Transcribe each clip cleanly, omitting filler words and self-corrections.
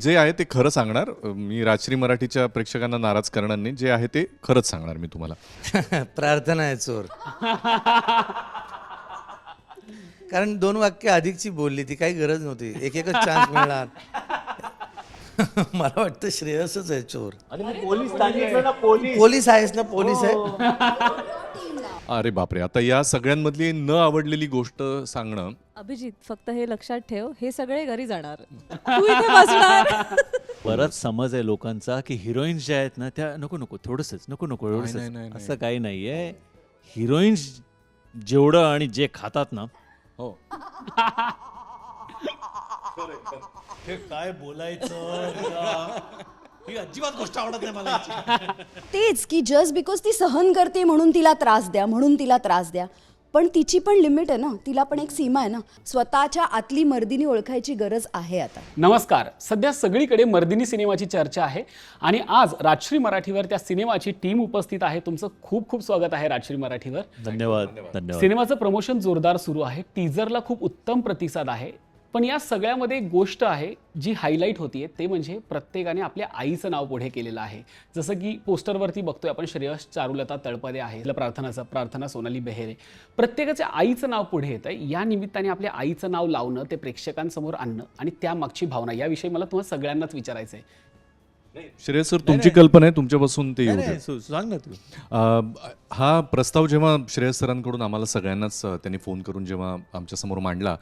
जे आहे ते खरं सांगणार. मी राजश्री मराठीच्या प्रेक्षकांना नाराज करणार नाही. जे आहे ते खरंच सांगणार मी तुम्हाला. प्रार्थना आहे चोर. कारण 2 वाक्य अधिकची बोलली ती, काही गरज नव्हती. एकच चान्स मिळणार. मला वाटतं श्रेयसच आहे चोर. पोलीस सांगितलं ना, पोलीस. पोलीस आहेस ना, पोलीस आहे. अरे बापरे, आता या सगळ्यांमधली न आवडलेली गोष्ट सांगणं. अभिजित, फक्त हे लक्षात ठेव, हे सगळे घरी जाणार, तू इथे बसणार. बराच समज आहे लोकांचा की हिरोईन्स ज्या आहेत ना त्या नको नको थोडंसंच नको नको नाही, एवढंच नाही. असं काही नाहीये. हिरोईन्स जेवढं आणि जे खातात ना, हो, हे काय बोलायचं ही अजिबात गोष्ट आवडत नाही मला. तेच की जस्ट बिकॉज ती सहन करते म्हणून तिला त्रास द्या, म्हणून तिला त्रास द्या. पण तिची पण लिमिट आहे ना, तिला पण एक सीमा आहे ना. स्वतःच्या आतली मर्दिनी ओळखायची गरज आहे आता. नमस्कार. सध्या सगळीकडे मर्दिनी सिनेमाची चर्चा आहे आणि आज राजश्री मराठीवर त्या सिनेमाची टीम उपस्थित आहे. तुमचं खूप खूप स्वागत आहे राजश्री मराठीवर. धन्यवाद धन्यवाद. सिनेमाचं प्रमोशन जोरदार सुरू आहे. टीझरला खूप उत्तम प्रतिसाद आहे. पण या सगळ्यामध्ये एक गोष्ट आहे जी हायलाईट होतीये, ते म्हणजे प्रत्येकाने आपल्या आईचं नाव पुढे केलेलं आहे. जसं की पोस्टरवरती बघतोय आपण, श्रेयस चारुलता तळपदे आहे, प्रार्थना सोनाली बेहेरे, प्रत्येकाच्या आईचं नाव पुढे येत आहे. या निमित्ताने आपल्या आईचं नाव लावणं, ते प्रेक्षकांसमोर आणणं आणि त्यामागची भावना, याविषयी मला तुम्हाला सगळ्यांनाच विचारायचं आहे. श्रेयस सर, तुमची कल्पना आहे, तुमच्यापासून ते येऊ नाही, दे. सांग ना तू. हा प्रस्ताव जेव्हा श्रेयस सरांकडून आम्हाला सगळ्यांनाच त्यांनी फोन करून जेव्हा आमच्यासमोर मांडला,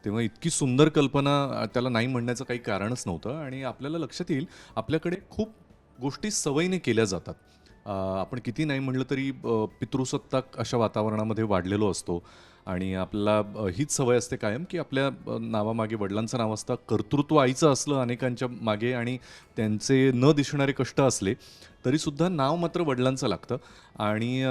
तेव्हा इतकी सुंदर कल्पना, त्याला नाही म्हणण्याचं काही कारणच नव्हतं. आणि आपल्याला लक्षात येईल, आपल्याकडे खूप गोष्टी सवयीने केल्या जातात. आपण किती नाही म्हटलं तरी पितृसत्ताक अशा वातावरणामध्ये वाढलेलो असतो आणि आपल्याला हीच सवय असते कायम की आपल्या नावामागे वडिलांचं नाव असतं, कर्तृत्व आईचं असलं अनेकांच्या मागे, आणि त्यांचे न दिसणारे कष्ट असले तरीसुद्धा नाव मात्र वडिलांचं लागतं. आणि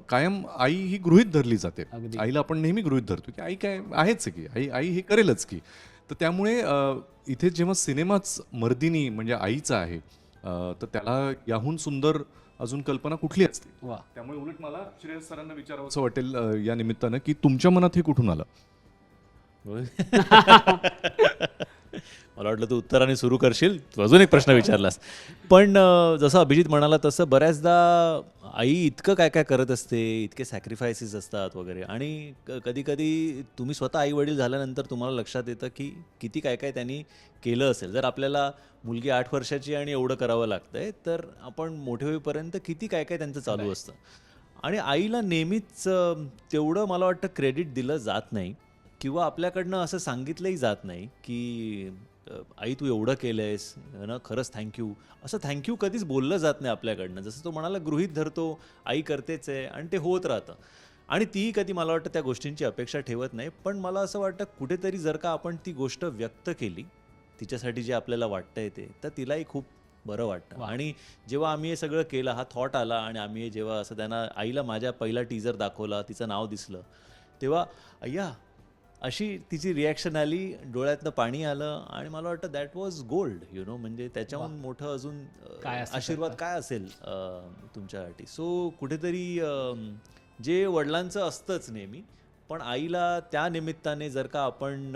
कायम आई ही गृहीत धरली जाते. आईला आपण नेहमी गृहीत धरतो की आई काय आहेच की, आई हे करेलच की. तर त्यामुळे इथे जेव्हा सिनेमाच मर्दिनी म्हणजे आईचा आहे, तर त्याला याहून सुंदर अजून कल्पना कुठली असते. वा. त्यामुळे उलट मला श्रेयस सरांना विचारावं असं वाटेल या निमित्तानं की तुमच्या मनात हे कुठून आलं. मला वाटलं तू उत्तराने सुरू करशील, तू अजून एक प्रश्न विचारलास. पण जसं अभिजित म्हणाला तसं बऱ्याचदा आई इतकं काय काय करत असते, इतके सॅक्रिफायसेस असतात वगैरे, आणि कधी कधी तुम्ही स्वतः आई वडील झाल्यानंतर तुम्हाला लक्षात येतं की किती काय काय त्यांनी केलं असेल. जर आपल्याला मुलगी 8 वर्षाची आणि एवढं करावं लागतंय, तर आपण मोठे होईपर्यंत किती काय काय त्यांचं चालू असतं. आणि आईला नेहमीच तेवढं मला वाटतं क्रेडिट दिलं जात नाही, किंवा आपल्याकडनं असं सांगितलंही जात नाही की आई तू एवढं केलं आहेस ना, खरंच थँक्यू. असं थँक्यू कधीच बोललं जात नाही आपल्याकडनं. जसं तो म्हणाला, गृहीत धरतो, आई करतेच आहे आणि ते होत राहतं. आणि तीही कधी मला वाटतं त्या गोष्टींची अपेक्षा ठेवत नाही. पण मला असं वाटतं कुठेतरी जर का आपण ती गोष्ट व्यक्त केली, तिच्यासाठी जे आपल्याला वाटतंय ते, तर तिलाही खूप बरं वाटतं. आणि जेव्हा आम्ही हे सगळं केलं, हा थॉट आला आणि आम्ही जेव्हा असं त्यांना, आईला माझ्या पहिला टीजर दाखवला, तिचं नाव दिसलं, तेव्हा अय्या अशी तिची रिॲक्शन आली, डोळ्यातनं पाणी आलं. आणि मला वाटतं that was gold, you know. म्हणजे त्याच्याहून मोठं अजून आशीर्वाद काय असेल तुमच्यासाठी. सो कुठेतरी जे वडिलांचं असतंच नेहमी, पण आईला त्या निमित्ताने जर का आपण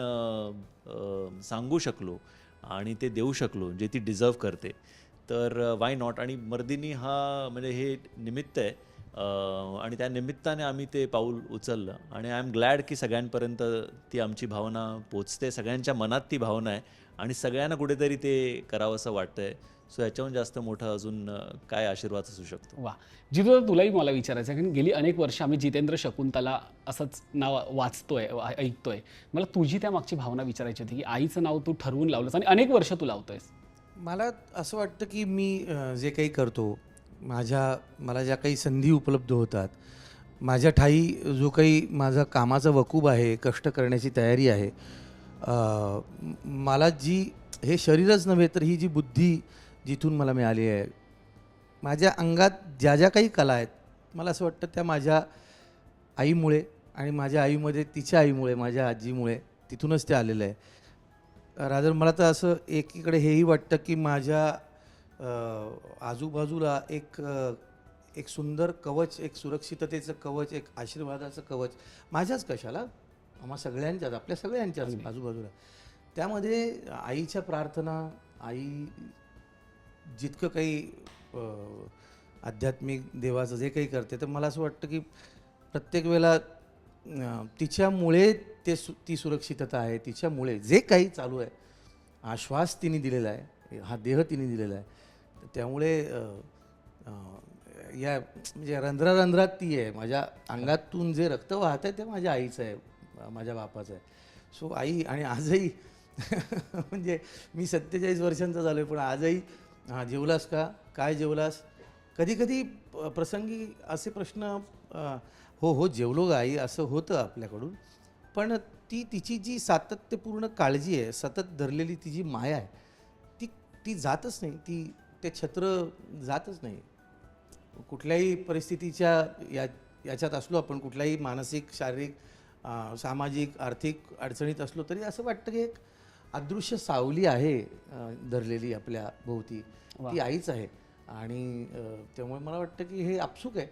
सांगू शकलो आणि ते देऊ शकलो जे ती डिझर्व करते, तर वाय नॉट. आणि मर्दिनी हा म्हणजे हे निमित्त आहे, आणि त्या निमित्ताने आम्ही ते पाऊल उचललं. आणि आय एम ग्लॅड की सगळ्यांपर्यंत ती आमची भावना पोचते, सगळ्यांच्या मनात ती भावना आहे आणि सगळ्यांना कुठेतरी ते करावंसं वाटतंय. सो याच्याहून जास्त मोठं अजून काय आशीर्वाद असू शकतो. वा. जितू, तुलाही मला विचारायचं आहे, कारण गेली अनेक वर्ष आम्ही जितेंद्र शकुंतला असंच नाव वाचतोय, ऐकतोय. मला तुझी त्यामागची भावना विचारायची होती की आईचं नाव तू ठरवून लावलंस आणि अनेक वर्ष तू लावतोयस. मला असं वाटतं की मी जे काही करतो, मला ज्या काही संधी उपलब्ध होतात, माझ्या ठायी जो काही माझा कामाचा वकूब आहे, कष्ट करण्याची तयारी आहे, मला जी हे शरीरच नव्हे तर ही जी बुद्धी जिथून मला मिळाली आहे, माझ्या अंगात ज्या ज्या काही कला आहेत, मला असं वाटतं त्या माझ्या आईमुळे, आणि माझ्या आईमध्ये तिच्या आईमुळे, माझ्या आजीमुळे, तिथूनच ते आलेलं आहे. रादर मला तर असं एकीकडे हेही वाटतं की माझ्या आजूबाजूला एक सुंदर कवच, एक सुरक्षिततेचं कवच, एक आशीर्वादाचं कवच माझ्याच कशाला, आम्हा सगळ्यांच्याच, आपल्या सगळ्यांच्याच आजूबाजूला. त्यामध्ये आईच्या प्रार्थना, आई जितकं काही आध्यात्मिक देवाचं जे काही करते, तर मला असं वाटतं की प्रत्येक वेळेला तिच्यामुळे ती सुरक्षितता आहे, तिच्यामुळे जे काही चालू आहे, हा श्वास तिने दिलेला आहे, हा देह तिने दिलेला आहे, तर त्यामुळे या म्हणजे रंध्रारंध्रात ती आहे. माझ्या अंगातून जे रक्त वाहत आहे ते माझ्या आईचं आहे, माझ्या बापाचं आहे. सो आई, आणि आजही म्हणजे मी 47 वर्षांचा झालो आहे, पण आजही हां जेवलास का, काय जेवलास, कधी कधी प्रसंगी असे प्रश्न हो हो जेवलो ग आई असं होतं आपल्याकडून, पण ती तिची जी सातत्यपूर्ण काळजी आहे, सतत धरलेली ती जी माया आहे, ती ती जातच नाही, ते छत्र जातच नाही. कुठल्याही परिस्थितीच्या याच्यात असलो आपण, कुठल्याही मानसिक, शारीरिक, सामाजिक, आर्थिक अडचणीत असलो तरी असं वाटतं की एक अदृश्य सावली आहे धरलेली आपल्या भोवती, ती आईच आहे. आणि त्यामुळे मला वाटतं की हे आपसूक आहे,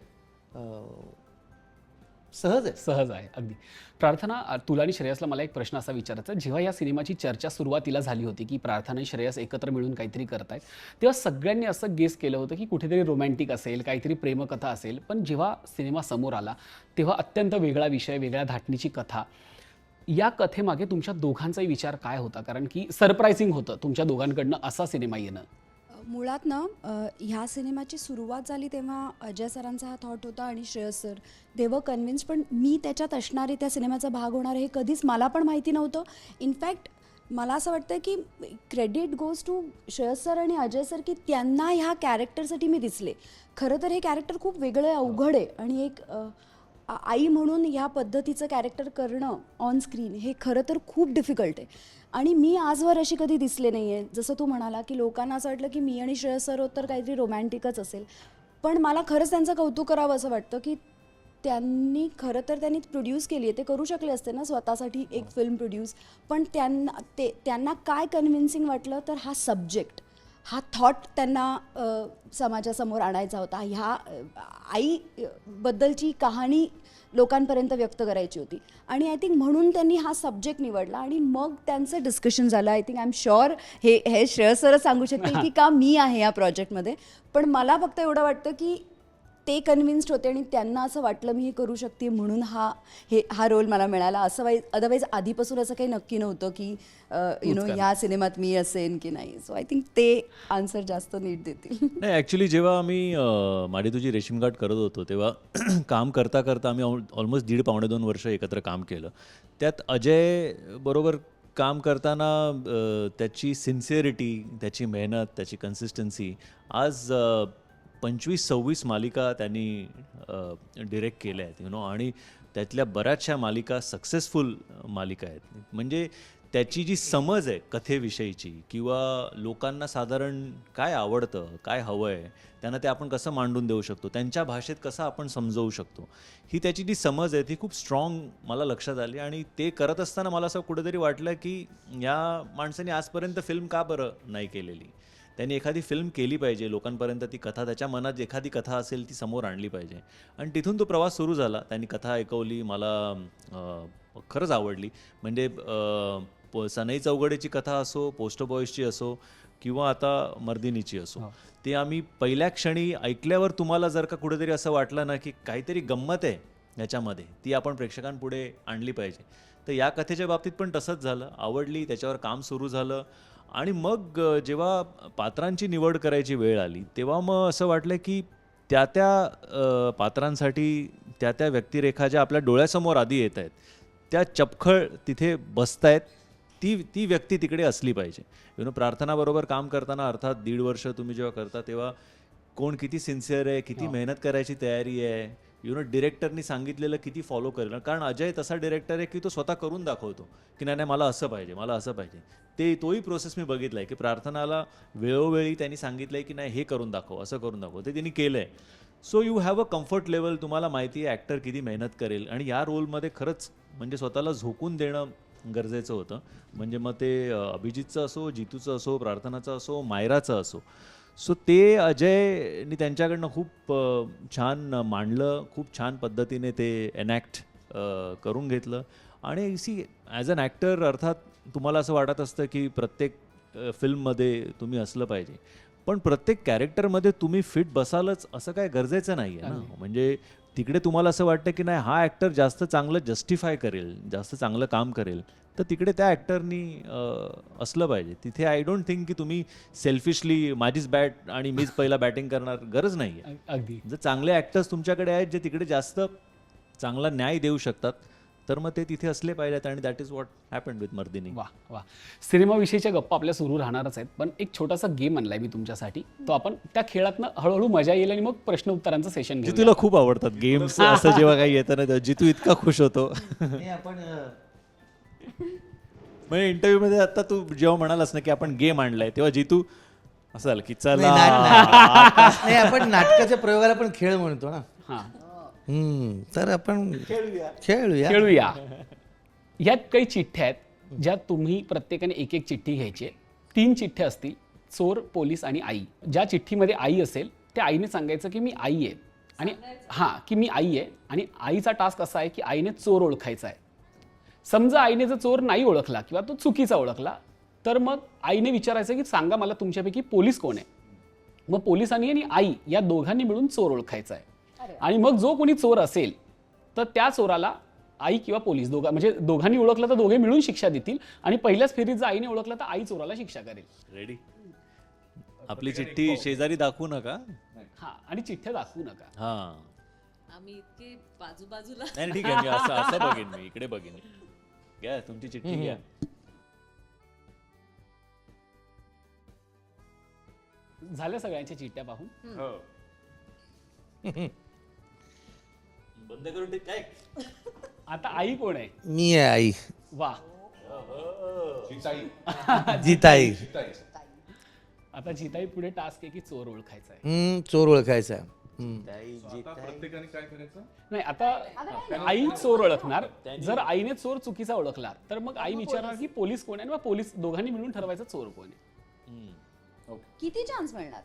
सहज आहे. सहज आहे अगदी. प्रार्थना, तुला आणि श्रेयसला मला एक प्रश्न असा विचारायचा, जेव्हा या सिनेमाची चर्चा सुरुवातीला झाली होती की प्रार्थना आणि श्रेयस एकत्र मिळून काहीतरी करतायत, तेव्हा सगळ्यांनी असं गेस केलं होतं की कुठेतरी रोमॅन्टिक असेल, काहीतरी प्रेमकथा असेल. पण जेव्हा सिनेमा समोर आला तेव्हा अत्यंत वेगळा विषय, वेगळ्या धाटणीची कथा. या कथेमागे तुमच्या दोघांचाही विचार काय होता? कारण की सरप्रायझिंग होतं तुमच्या दोघांकडनं असा सिनेमा येणं. मुळात ना ह्या सिनेमाची सुरुवात झाली तेव्हा अजय सरांचा हा थॉट होता आणि श्रेयस सर दे वर कन्व्हिन्स, पण मी त्याच्यात असणारे, त्या सिनेमाचा भाग होणार हे कधीच मला पण माहिती नव्हतं. इनफॅक्ट मला असं वाटतं की credit goes to Shreyas sir आणि अजय सर की त्यांना ह्या कॅरेक्टरसाठी मी दिसले. खरं तर हे कॅरेक्टर खूप वेगळं आहे, अवघड आहे, आणि एक आई म्हणून ह्या पद्धतीचं कॅरेक्टर करणं ऑन स्क्रीन हे खरं तर खूप डिफिकल्ट आहे. आणि मी आजवर अशी कधी दिसले नाही आहे. जसं तू म्हणाला की लोकांना असं वाटलं की मी आणि श्रेयस सर होत तर काहीतरी रोमॅन्टिकच असेल, पण मला खरंच त्यांचं कौतुक करावं असं वाटतं की त्यांनी प्रोड्यूस केली आहे. ते करू शकले असते ना स्वतःसाठी एक फिल्म प्रोड्यूस, पण त्यांना काय कन्व्हिन्सिंग वाटलं तर हा सब्जेक्ट, हा थॉट त्यांना समाजासमोर आणायचा होता. ह्या आईबद्दलची कहाणी लोकांपर्यंत व्यक्त करायची होती, आणि आय थिंक म्हणून त्यांनी हा सब्जेक्ट निवडला. आणि मग त्यांचं डिस्कशन झालं. I think I am sure हे श्रेयस सरच सांगू शकतील की का मी आहे या प्रोजेक्टमध्ये, पण मला फक्त एवढं वाटतं की ते कन्व्हिन्स्ड होते आणि त्यांना असं वाटलं मी हे करू शकते म्हणून हा रोल मला मिळाला. असं अदरवाईज आधीपासून असं काही नक्की नव्हतं की ह्या सिनेमात मी असेन की नाही. सो आय थिंक ते आन्सर जास्त नीट देतील. नाही, ॲक्च्युली जेव्हा आम्ही माडी तुझी रेशीमगाठ करत होतो तेव्हा काम करता करता आम्ही ऑलमोस्ट 1.5-2 वर्ष एकत्र काम केलं. त्यात अजय बरोबर काम करताना त्याची सिन्सिअरिटी, त्याची मेहनत, त्याची कन्सिस्टन्सी, आज 25-26 मालिका त्यांनी डिरेक्ट केल्या आहेत आणि त्यातल्या बऱ्याचशा मालिका सक्सेसफुल मालिका आहेत. म्हणजे त्याची जी समज आहे कथेविषयीची, किंवा लोकांना साधारण काय आवडतं, काय हवं आहे, त्यांना ते आपण कसं मांडून देऊ शकतो, त्यांच्या भाषेत कसं आपण समजवू शकतो, ही त्याची जी समज आहे ती खूप स्ट्रॉंग मला लक्षात आली. आणि ते करत असताना मला असं कुठेतरी वाटलं की या माणसाने आजपर्यंत फिल्म का बरं नाही केलेली. त्यांनी एखादी फिल्म केली पाहिजे, लोकांपर्यंत ती कथा, त्याच्या मनात एखादी कथा असेल ती समोर आणली पाहिजे. आणि तिथून तो प्रवास सुरू झाला. त्यांनी कथा ऐकवली, मला खरंच आवडली. म्हणजे सनई चौघडेची कथा असो, पोस्टर बॉईजची असो, किंवा आता मर्दिनीची असो, ते आम्ही पहिल्या क्षणी ऐकल्यावर तुम्हाला जर का कुठेतरी असं वाटलं ना की काहीतरी गंमत आहे याच्यामध्ये, ती आपण प्रेक्षकांपुढे आणली पाहिजे. तर या कथेच्या बाबतीत पण तसंच झालं. आवडली, त्याच्यावर काम सुरू झालं. आणि मग जेव्हा पात्रांची निवड करायची वेळ आली तेव्हा मग असं वाटलं की त्या पात्रांसाठी त्या व्यक्तिरेखा ज्या आपल्या डोळ्यासमोर आधी येत आहेत, त्या चपखळ तिथे बसतायत, ती व्यक्ती तिकडे असली पाहिजे. प्रार्थनाबरोबर काम करताना अर्थात 1.5 वर्ष तुम्ही जेव्हा करता तेव्हा कोण किती सिन्सिअर आहे, किती मेहनत करायची तयारी आहे, डिरेक्टरनी सांगितलेलं किती फॉलो करेल. कारण अजय तसा डिरेक्टर आहे की तो स्वतः करून दाखवतो की नाही मला असं पाहिजे, मला असं पाहिजे. तोही प्रोसेस मी बघितला आहे की प्रार्थनाला वेळोवेळी त्यांनी सांगितलं आहे की नाही हे करून दाखव, असं करून दाखव, ते त्यांनी केलं आहे. So you have a comfort level. तुम्हाला माहिती आहे ॲक्टर किती मेहनत करेल, आणि या रोलमध्ये खरंच म्हणजे स्वतःला झोकून देणं गरजेचं होतं. म्हणजे मग ते अभिजितचं असो, जितूचं असो, प्रार्थनाचं असो, मायराचं असो. सो ते अजयनी त्यांच्याकडनं खूप छान मांडलं, खूप छान पद्धतीने ते एनॅक्ट करून घेतलं. आणि सी ॲज अन ॲक्टर अर्थात तुम्हाला असं वाटत असतं की प्रत्येक फिल्ममध्ये तुम्ही असलं पाहिजे, पण प्रत्येक कॅरेक्टरमध्ये तुम्ही फिट बसालच असं काय गरजेचं नाही आहे ना. म्हणजे तिकडे तुम्हाला असं वाटतं की नाही हा ॲक्टर जास्त चांगलं जस्टिफाय करेल, जास्त चांगलं काम करेल, तर तिकडे त्या ॲक्टरनी असलं पाहिजे. तिथे आय डोंट थिंक की तुम्ही सेल्फिशली माझीच बॅट आणि मीच पहिला बॅटिंग करणार, गरज नाही आहे. अगदी जर चांगले ॲक्टर्स तुमच्याकडे आहेत जे तिकडे जास्त चांगला न्याय देऊ शकतात, तर मग ते तिथे असले पाहिजेत, आणि that is what happened with Mardaani. वा वा. सिनेमाविषयीच्या गप्पा आपल्या सुरू राहणारच आहेत, पण एक छोटासा गेम आणलाय मी तुमच्यासाठी. तो आपण त्या खेळातनं हळूहळू मजा येईल आणि मग प्रश्न उत्तरांचं सेशन घेऊ. जितूला खूप आवडतात गेम्स. असं जेव्हा काही येतं ना, जितू इतका खुश होतो. हे आपण म्हणजे इंटरव्ह्यू मध्ये आता तू जेव्हा म्हणालास ना की आपण गेम आणलाय, तेव्हा जितू असं झालं की चला नाही, आपण नाटकाच्या प्रयोगाला पण खेळ म्हणतो ना. हां, तर आपण खेळूया. खेळूया. यात काही चिठ्ठ्या आहेत ज्यात तुम्ही प्रत्येकाने एक एक चिठ्ठी घ्यायची आहे. 3 चिठ्ठ्या असतील, चोर, पोलीस आणि आई. ज्या चिठ्ठीमध्ये आई असेल त्या आईने सांगायचं की मी आई आहे, आणि की मी आई आहे, आणि आईचा टास्क असा आहे की आईने चोर ओळखायचा आहे. समजा आईने जर चोर नाही ओळखला किंवा तो चुकीचा ओळखला, तर मग आईने विचारायचं की सांगा मला तुमच्यापैकी पोलीस कोण आहे. मग पोलिसांनी आणि आई या दोघांनी मिळून चोर ओळखायचा आहे. आणि मग जो कोणी चोर असेल तर त्या चोराला आई किंवा पोलीस म्हणजे दोघांनी ओळखलं तर दोघे मिळून शिक्षा देतील, आणि पहिल्याच फेरीत जर आईने ओळखलं तर आई चोराला शिक्षा करेल. रेडी. आपली चिठ्ठी शेजारी दाखवू नका. आणि चिठ्ठ्या दाखवू नका. हा आम्ही इतके बाजूबाजूला नाही ठीक आहे, मी असं बघेन, मी इकडे बघेन. घ्या तुमची चिठ्ठी घ्या. झाल्या सगळ्यांच्या चिठ्ठ्या पाहून. बंद करून ठेव. काय आता आई कोण आहे? मी आहे आई. वा. जिताई. आता जिताई पुढे टास्क आहे की चोर ओळखायचा आहे. चोर ओळखायचा आहे. प्रत्येकाने काय करायचं? नाही, आता आई चोर ओळखणार. जर आईने चोर चुकीचा ओळखला तर मग आई विचारणार की पोलीस कोण आहे, आणि मग पोलीस दोघांनी मिळून ठरवायचं चोर कोण आहे. किती चान्स मिळणार?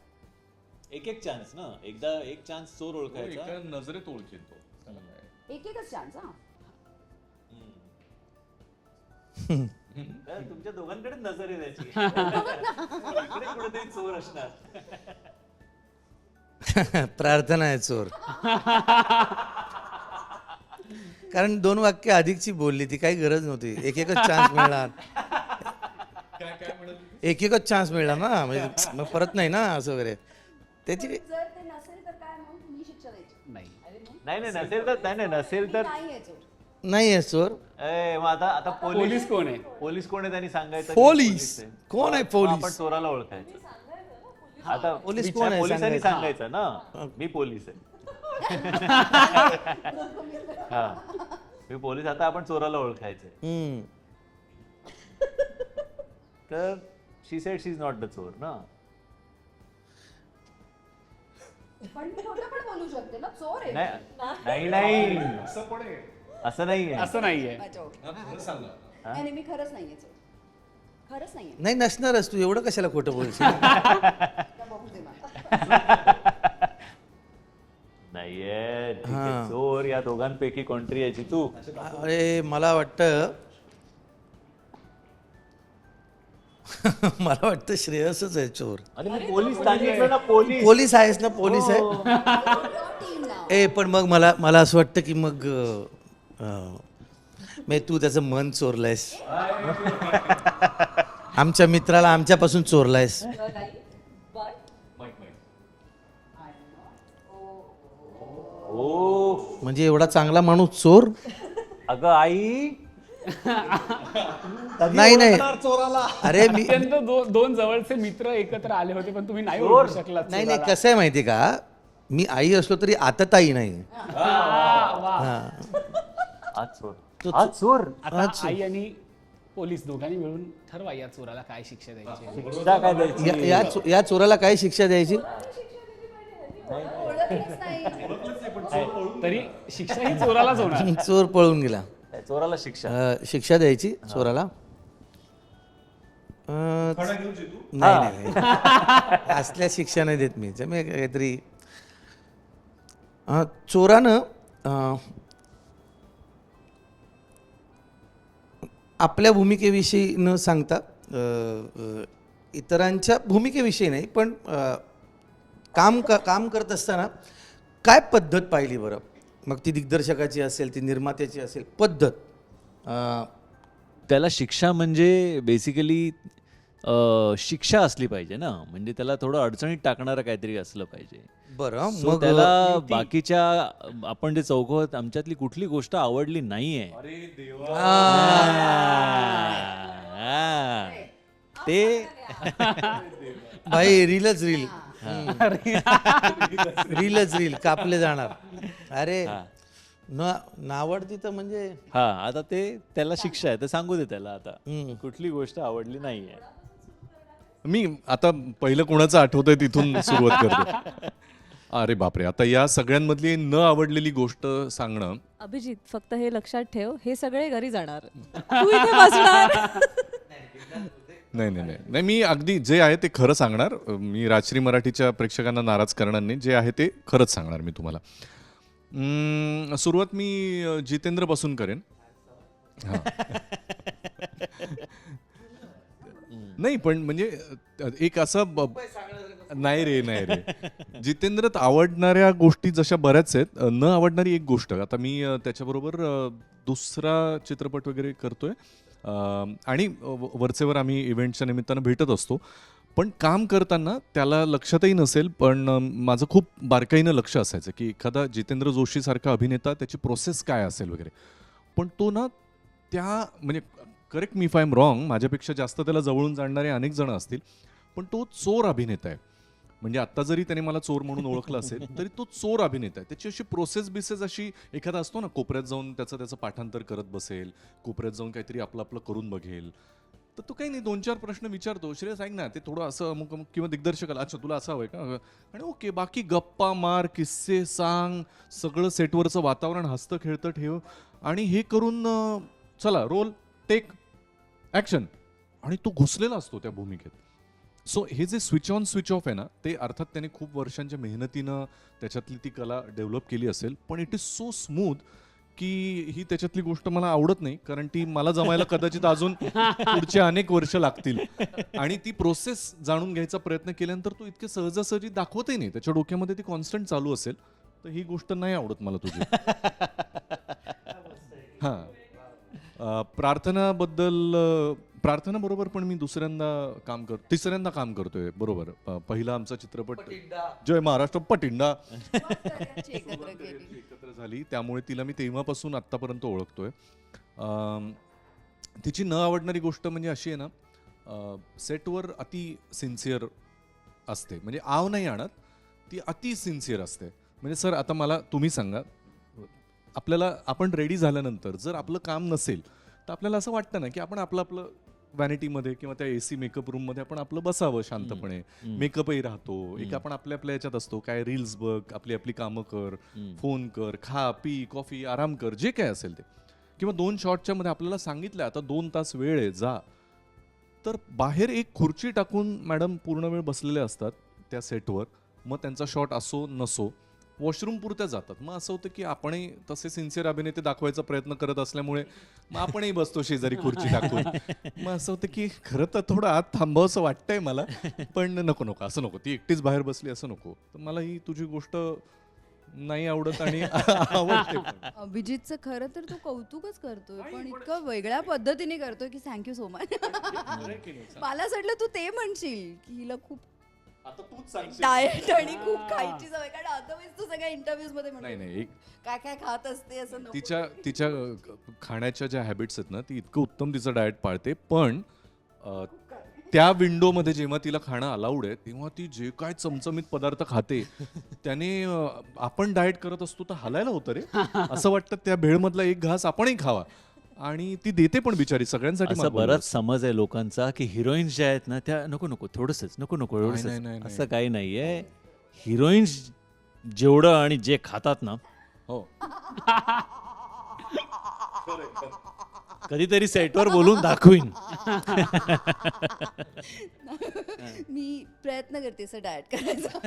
एक चान्स ना, एकदा एक चान्स चोर ओळखायचा. एका नजरेत ओळखेल तो. त्याला काय. एकच चान्स. तुमच्या दोघांकडे नजर आहे त्याची. इकडे कुठेतरी चोर असणार. प्रार्थना आहे चोर. कारण 2 वाक्य अधिकची बोलली, ती काही गरज नव्हती. एकच चान्स मिळणार. एकच चान्स मिळणार ना, म्हणजे मग परत नाही ना असं वगैरे त्याची. जर ते नसेल तर काय, मग तुम्ही शिक्षा द्यायची? नाही. नाही नसेल तर नाही आहे चोर. नाही आहे चोर. मग आता पोलीस कोण आहे? पोलीस कोण आहे त्यांनी सांगायचं. पोलीस कोण आहे? आपण पोलीस चोराला ओळखायचं. आता पोलीस कोण आहे पोलिसांनी सांगायचं. सांगायचं ना मी पोलीस आहे. हा मी पोलीस. आता आपण चोराला ओळखायचंय. तर she said she is not the चोर ना. पण मी खोटं पण बोलू शकते ना, चोर आहे. नाही असं पण आहे. असं नाहीये. असं नाहीये. अच्छा, ओके. खरं सांगा. नाही, मी खरंच नाहीये चोर. खरंच नाहीये. नाही नसणारच. तू एवढं कशाला खोटं बोलशील? आता बघू दे मला. नाहीये. ठीक आहे, चोर या दोघांपैकी कोणतरी याची तू. अरे मला वाटतं मला वाटतं श्रेयसच आहे चोर. अरे मी पोलीस सांगितलं ना. पोलीस पोलीस आहेस ना? पोलीस आहे. टीम नाव. पण मग मला असं वाटतं की मग तू त्याचं मन चोरलायस. आमच्या मित्राला आमच्यापासून चोरलायस. ओ म्हणजे एवढा चांगला माणूस चोर? अगं आई. नाही अरे मी अत्यंत दोन जवळचे मित्र एकत्र आले होते, पण तुम्ही नाही ओळखू शकला. नाही कसं आहे माहिती का, मी आई असलो तरी आता ताई नाही. आज चोर. आता आई आणि पोलीस दोघांनी मिळून ठरवा या चोराला काय शिक्षा द्यायची. शिक्षा काय द्यायची? या चोराला काय शिक्षा द्यायची? ओळखलंच नाही. तरी शिक्षा ही चोरालाच होणार. चोर पळून गेला. चोराला शिक्षा. शिक्षा द्यायची चोराला. नाही असल्या शिक्षा नाही देत मी. मी काहीतरी चोरानं आपल्या भूमिकेविषयी न सांगता इतरांच्या भूमिकेविषयी नाही, पण काम करत असताना काय पद्धत पाहिली बरं? मग ती दिग्दर्शकाची असेल, ती निर्मात्याची असेल, पद्धत. त्याला शिक्षा म्हणजे बेसिकली शिक्षा असली पाहिजे ना, म्हणजे त्याला थोडं अडचणीत टाकणारं काहीतरी असलं पाहिजे. बरं, So मग त्याला बाकीच्या आपण जे चौघत आमच्यातली कुठली गोष्ट आवडली नाहीये. ते भाई रीलच रील, रीलच रील कापले जाणार. अरे नावडती तर म्हणजे हा, आता ते त्याला शिक्षा आहे, तर सांगू दे त्याला आता कुठली गोष्ट आवडली नाहीये. मी आता पहिलं कोणाचं आठवतंय तिथून सुरुवात करतो. अरे बापरे, आता या सगळ्यांमधली न आवडलेली गोष्ट सांगणं. अभिजित फक्त हे लक्षात ठेव, हे सगळे घरी जाणार, तू इथे बसणार. नाही नाही नाही नाही, मी अगदी जे आहे ते खरं सांगणार. मी राजश्री मराठीच्या प्रेक्षकांना नाराज करणार नाही. जे आहे ते खरंच सांगणार मी तुम्हाला. सुरुवात मी जितेंद्रपासून करेन. हां. नाही पण म्हणजे एक असं नाही रे. जितेंद्रत आवडणाऱ्या गोष्टी जशा बऱ्याच आहेत, न आवडणारी एक गोष्ट. आता मी त्याच्याबरोबर दुसरा चित्रपट वगैरे करतोय आणि वरचेवर आम्ही इव्हेंटच्या निमित्तानं भेटत असतो. पण काम करताना त्याला लक्षातही नसेल, पण माझं खूप बारकाईनं लक्ष असायचं की एखादा जितेंद्र जोशीसारखा अभिनेता, त्याची प्रोसेस काय असेल वगैरे. पण तो ना त्या म्हणजे correct me if I am wrong, माझ्यापेक्षा जास्त त्याला जवळून जाणणारे अनेक जण असतील, पण तो चोर अभिनेता आहे. म्हणजे आत्ता जरी त्याने मला चोर म्हणून ओळखलं असेल तरी तो चोर अभिनेता आहे. त्याची अशी प्रोसेस अशी, एखादा असतो ना कोपऱ्यात जाऊन त्याचं पाठांतर करत बसेल, कोपऱ्यात जाऊन काहीतरी आपलं करून बघेल, तर तो काही नाही 2-4 प्रश्न विचारतो, श्रेयस ऐक ना ते थोडं असं अमुक अमुक, किंवा दिग्दर्शकाला अच्छा तुला असं हवंय का, आणि ओके, बाकी गप्पा मार, किस्से सांग, सगळं सेटवरचं वातावरण हसतं खेळतं ठेव, आणि हे करून चला रोल टेक ॲक्शन, आणि तो घुसलेला असतो त्या भूमिकेत. सो हे जे स्विच ऑन स्विच ऑफ आहे ना, ते अर्थात त्याने खूप वर्षांच्या मेहनतीनं त्याच्यातली ती कला डेव्हलप केली असेल, पण इट इज सो स्मूथ की ही त्याच्यातली गोष्ट मला आवडत नाही, कारण ती मला जमायला कदाचित अजून पुढचे अनेक वर्ष लागतील. आणि ती प्रोसेस जाणून घ्यायचा प्रयत्न केल्यानंतर तो इतके सहजासहजी दाखवतही नाही, त्याच्या डोक्यामध्ये ती कॉन्स्टंट चालू असेल, तर ही गोष्ट नाही आवडत मला तुझी. हां, प्रार्थनाबरोबर पण मी तिसऱ्यांदा काम करतोय. बरोबर, पहिला आमचा चित्रपट जय महाराष्ट्र पटिंडा एकत्र झाली, त्यामुळे तिला मी तेव्हापासून आत्तापर्यंत ओळखतोय. तिची न आवडणारी गोष्ट म्हणजे अशी आहे ना, सेटवर अति सिन्सिअर असते. म्हणजे आव नाही आणत, ती अति सिन्सिअर असते. म्हणजे सर आता मला तुम्ही सांगा, आपण रेडी झाल्यानंतर जर आपलं काम नसेल तर आपल्याला असं वाटतं ना की आपण आपलं व्हॅनिटीमध्ये किंवा त्या AC मेकअप रूममध्ये आपण आपलं बसावं शांतपणे, मेकअपही राहतो, एक आपण आपल्या याच्यात असतो, काय रील्स बघ, आपली कामं कर, फोन कर, खा पी कॉफी, आराम कर, जे काय असेल ते. किंवा 2 शॉटच्या मध्ये आपल्याला सांगितलं आता 2 तास वेळ आहे, जा. तर बाहेर एक खुर्ची टाकून मॅडम पूर्ण वेळ बसलेले असतात त्या सेटवर. मग त्यांचा शॉट असो नसो, वॉशरूम पुरत्या जातात. मग असं होतं की आपणही तसे सिन्सिअर अभिनेते दाखवायचा प्रयत्न करत असल्यामुळे मग आपणही बसतो शेजारी खुर्ची टाकून. मग असं होतं की खरं तर थोडं आत थांबावंसं वाटतंय मला, पण नको असं नको, ती एकटीच बाहेर बसली असं नको. तर मला ही तुझी गोष्ट नाही आवडत आणि आवडते पण. अभिजितचं खरं तर तू कौतुकच करतोय, पण इतकं वेगळ्या पद्धतीने करतोय की थँक्यू सो मच. मला असं वाटलं तू ते म्हणशील की हिला खूप आता तूच सांगशील. डाएट आणि खूप खायची सवय, कारण अदरवाईज तू सगळ्या इंटरव्ह्यूज मध्ये नाही म्हणतो काय काय खात असते असं नको. तिच्या खाण्याच्या ज्या हॅबिट्स आहेत ना, ती इतकं उत्तम तिचं डाएट पाळते. पण त्या विंडोमध्ये जेव्हा तिला खाणं अलाउड आहे, तेव्हा ती जे काय चमचमीत पदार्थ खाते त्याने आपण डाएट करत असतो तर हलायला होतं रे. असं वाटतं त्या भेळमधला एक घास आपणही खावा, आणि ती देते पण बिचारी सगळ्यांसाठी. असं बराच समज आहे लोकांचा की हिरोईन्स ज्या आहेत ना त्या नको थोडंसंच नको एवढंच. नाही. असं काही नाहीये. हिरोईन्स जेवढं आणि जे खातात ना, हो, कधीतरी सेटवर बोलून दाखवीन. मी प्रयत्न करते असं डाएट करायचा.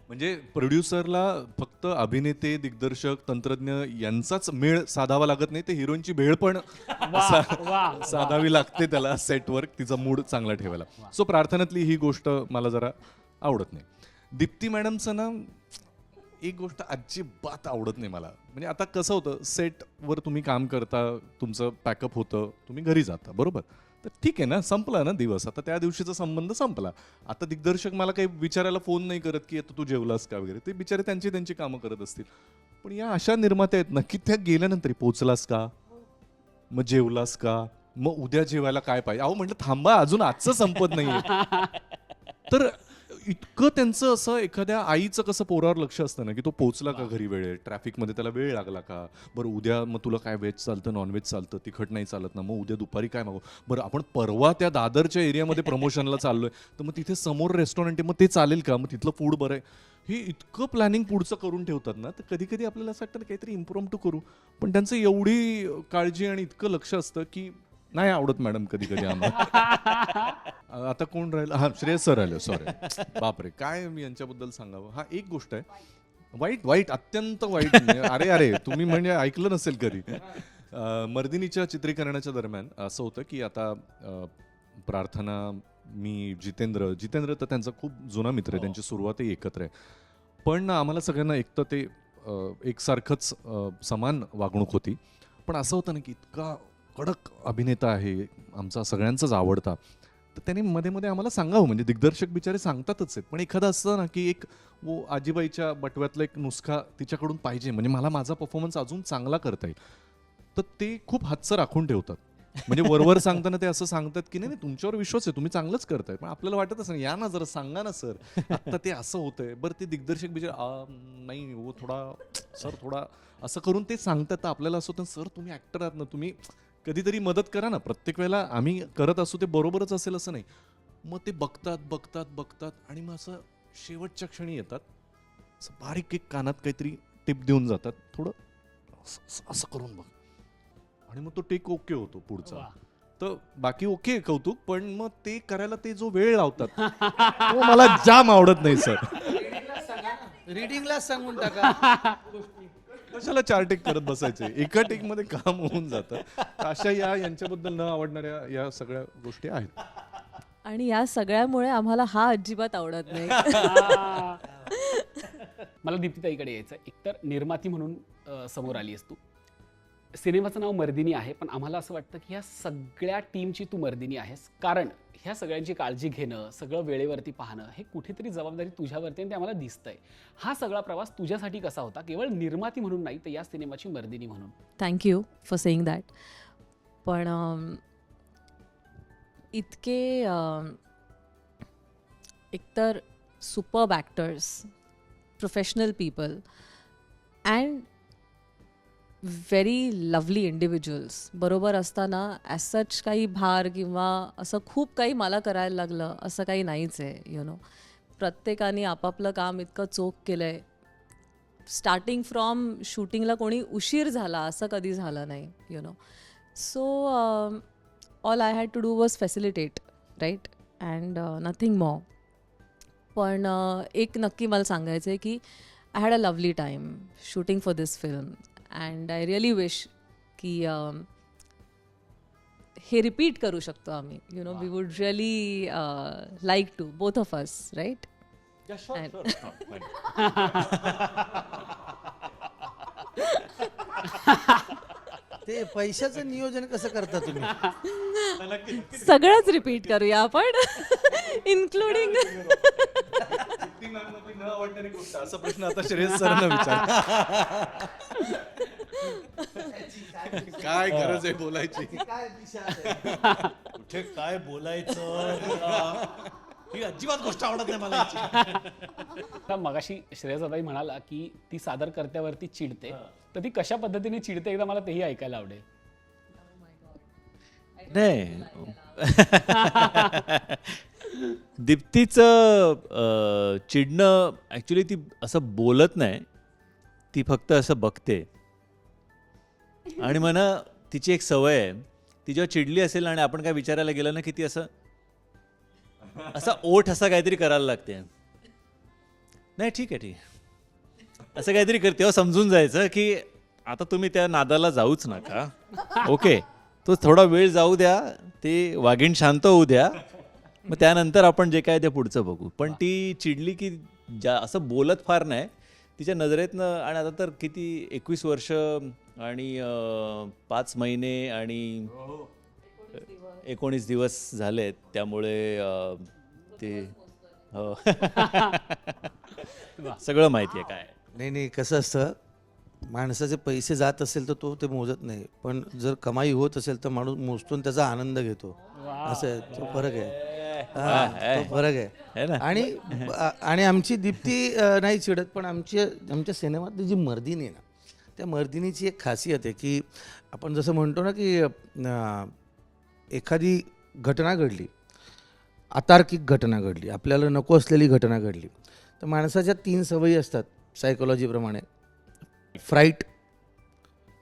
म्हणजे प्रोड्युसरला फक्त फक्त अभिनेते, दिग्दर्शक, तंत्रज्ञ यांचाच मेळ साधावा लागत नाही, ते हिरोईनची भेळ पण साधावी लागते त्याला सेटवर तिचा मूड चांगला ठेवायला. सो प्रार्थनातली ही गोष्ट मला जरा आवडत नाही. दीप्ती मॅडमचं ना एक गोष्ट अजिबात आवडत नाही मला. म्हणजे आता कसं होतं, सेटवर तुम्ही काम करता, तुमचं पॅकअप होतं, तुम्ही घरी जाता, बरोबर? तर ठीक आहे ना, संपला ना दिवस, आता त्या दिवशीचा संबंध संपला. आता दिग्दर्शक मला काही विचारायला फोन नाही करत की आता तू जेवलास का वगैरे, ते बिचारे त्यांची कामं करत असतील. पण या अशा निर्मात्या आहेत ना की त्या गेल्यानंतर पोचलास का, मग जेवलास का, मग उद्या जेवायला काय पाहिजे. अहो म्हटलं थांबा, अजून आजचं संपत नाहीये. तर इतकं त्यांचं असं, एखाद्या आईचं कसं पोरावर लक्ष असतं ना की तो पोचला का घरी वेळेत, ट्रॅफिकमध्ये त्याला वेळ लागला का, बरं उद्या मग तुला काय व्हेज चालतं, नॉनव्हेज चालतं, तिखट नाही चालत ना, मग उद्या दुपारी काय मागू, बरं आपण परवा त्या दादरच्या एरियामध्ये प्रमोशनला चाललोय, तर मग तिथे समोर रेस्टॉरंट आहे, मग ते चालेल का, मग तिथलं फूड बरं आहे. हे इतकं प्लॅनिंग पुढचं करून ठेवतात ना, तर कधी कधी आपल्याला असं वाटतं ना काहीतरी इम्प्रोम्प्टू करू, पण त्यांचं एवढी काळजी आणि इतकं लक्ष असतं की नाही आवडत मॅडम कधी कधी आम्हाला. आता कोण राहिलं, हा श्रेयस सर राहिलं, सॉरी. बापरे, काय मी यांच्याबद्दल सांगावं. हा एक गोष्ट आहे, वाईट अत्यंत वाईट. अरे तुम्ही म्हणजे ऐकलं नसेल कधी. मर्दिनीच्या चित्रीकरणाच्या दरम्यान असं होतं की आता प्रार्थना, मी, जितेंद्र तर त्यांचा खूप जुना मित्र आहे, त्यांची सुरुवातही एकत्र आहे. पण आम्हाला सगळ्यांना एक तर ते एकसारखंच समान वागणूक होती. पण असं होतं ना की इतका कडक अभिनेता आहे, आमचा सगळ्यांचाच आवडता, तर त्यांनी मध्ये मध्ये आम्हाला सांगावं. म्हणजे दिग्दर्शक बिचारे सांगतातच आहेत, पण एखादं असतं ना की एक आजीबाईच्या बटव्यातला एक नुसका तिच्याकडून पाहिजे, म्हणजे मला माझा परफॉर्मन्स अजून चांगला करता येईल. तर ते खूप हातचं राखून ठेवतात. म्हणजे वरवर सांगताना ते असं सांगतात की नाही तुमच्यावर विश्वास आहे, तुम्ही चांगलंच करताय, पण आपल्याला वाटत असं या ना जरा सांगा ना सर, आता ते असं होतंय. बरं ते दिग्दर्शक बिचारे नाही वो थोडा असं करून ते सांगतात. तर आपल्याला असं होतं, सर तुम्ही ॲक्टर आहात ना, तुम्ही कधीतरी मदत करा ना. प्रत्येक वेळेला आम्ही करत असू ते बरोबरच असेल असं नाही. मग ते बघतात आणि मग असं शेवटच्या क्षणी येतात, असं बारीक एक कानात काहीतरी टिप देऊन जातात, थोडं असं करून बघ, आणि मग तो टेक ओके होतो पुढचा. तर बाकी ओके कौतुक, पण मग ते करायला ते जो वेळ लावतात तो मला जाम आवडत नाही सर. रीडिंगला सांगून टाका. कशाला 4 टेक करत बसायचे, एका टेक मध्ये काम होऊन जातं. अशा यांच्याबद्दल न आवडणाऱ्या या सगळ्या गोष्टी आहेत. आणि या सगळ्यामुळे आम्हाला हा अजिबात आवडत नाही. मला दीप्तीताईकडे यायचं. एकतर निर्माती म्हणून समोर आली आहेस तू. सिनेमाचं नाव मर्दिनी आहे, पण आम्हाला असं वाटतं की ह्या सगळ्या टीमची तू मर्दिनी आहेस, कारण ह्या सगळ्यांची काळजी घेणं, सगळं वेळेवरती पाहणं, हे कुठेतरी जबाबदारी तुझ्यावरती आणि ते आम्हाला दिसतंय. हा सगळा प्रवास तुझ्यासाठी कसा होता, केवळ निर्माती म्हणून नाही तर या सिनेमाची मर्दिनी म्हणून? Thank you for saying that. पण इतके एकतर superb actors, professional people and very lovely individuals बरोबर असताना ॲज सच काही भार किंवा असं खूप काही मला करायला लागलं असं काही नाहीच आहे. प्रत्येकाने आपापलं काम इतकं चोख केलं आहे. स्टार्टिंग फ्रॉम शूटिंगला कोणी उशीर झाला असं कधी झालं नाही. So all I had to do was facilitate, right, and nothing more. पण एक नक्की मला सांगायचं आहे की I had a lovely time shooting for this film. And I really wish की हे रिपीट करू शकतो आम्ही. We would really like to, both of us, right? ते पैशाचं नियोजन कसं करता तुम्ही? सगळंच रिपीट करूया आपण, इन्क्लुडिंग असा प्रश्न आता श्रेयस सरांना विचार. काय गरज आहे बोलायची? कुठे काय बोलायचं ही अजिबात गोष्ट आवडत नाही मला. आता मगाशी श्रेयसदाई म्हणाला की ती सादरकर्त्यावरती चिडते, तर ती कशा पद्धतीने चिडते एकदा मला तेही ऐकायला आवडेल. नाही, दीप्तीचं चिडणं ॲक्च्युली ती असं बोलत नाही, ती फक्त असं बघते. आणि मला तिची एक सवय आहे, ती जेव्हा चिडली असेल आणि आपण काय विचारायला गेलं ना की ती असं ओठ असा काहीतरी करायला लागते. नाही ठीक आहे, असं काहीतरी कर, तेव्हा समजून जायचं की आता तुम्ही त्या नादाला जाऊच नका. ओके, तो थोडा वेळ जाऊ द्या, ते वाघीण शांत होऊ द्या, मग त्यानंतर आपण जे काय ते पुढचं बघू. पण ती चिडली की असं बोलत फार नाही, तिच्या नजरेतनं. आणि आता तर किती 21 वर्ष आणि 5 महिने आणि 19 दिवस झालेत, त्यामुळे ते हो सगळं माहिती आहे काय. नाही कसं असतं, माणसाचे पैसे जात असेल तर तो ते मोजत नाही, पण जर कमाई होत असेल तर माणूस मोजतो आणि त्याचा आनंद घेतो. असं आहे, तो फरक आहे. तो फरक आहे. आणि आमची दीप्ती नाही चिडत, पण आमच्या सिनेमातली जी मर्दिनी आहे ना, त्या मर्दिनीची एक खासियत आहे की आपण जसं म्हणतो ना की एखादी घटना घडली, अतार्किक घटना घडली, आपल्याला नको असलेली घटना घडली, तर माणसाच्या 3 सवयी असतात सायकोलॉजीप्रमाणे, फ्राईट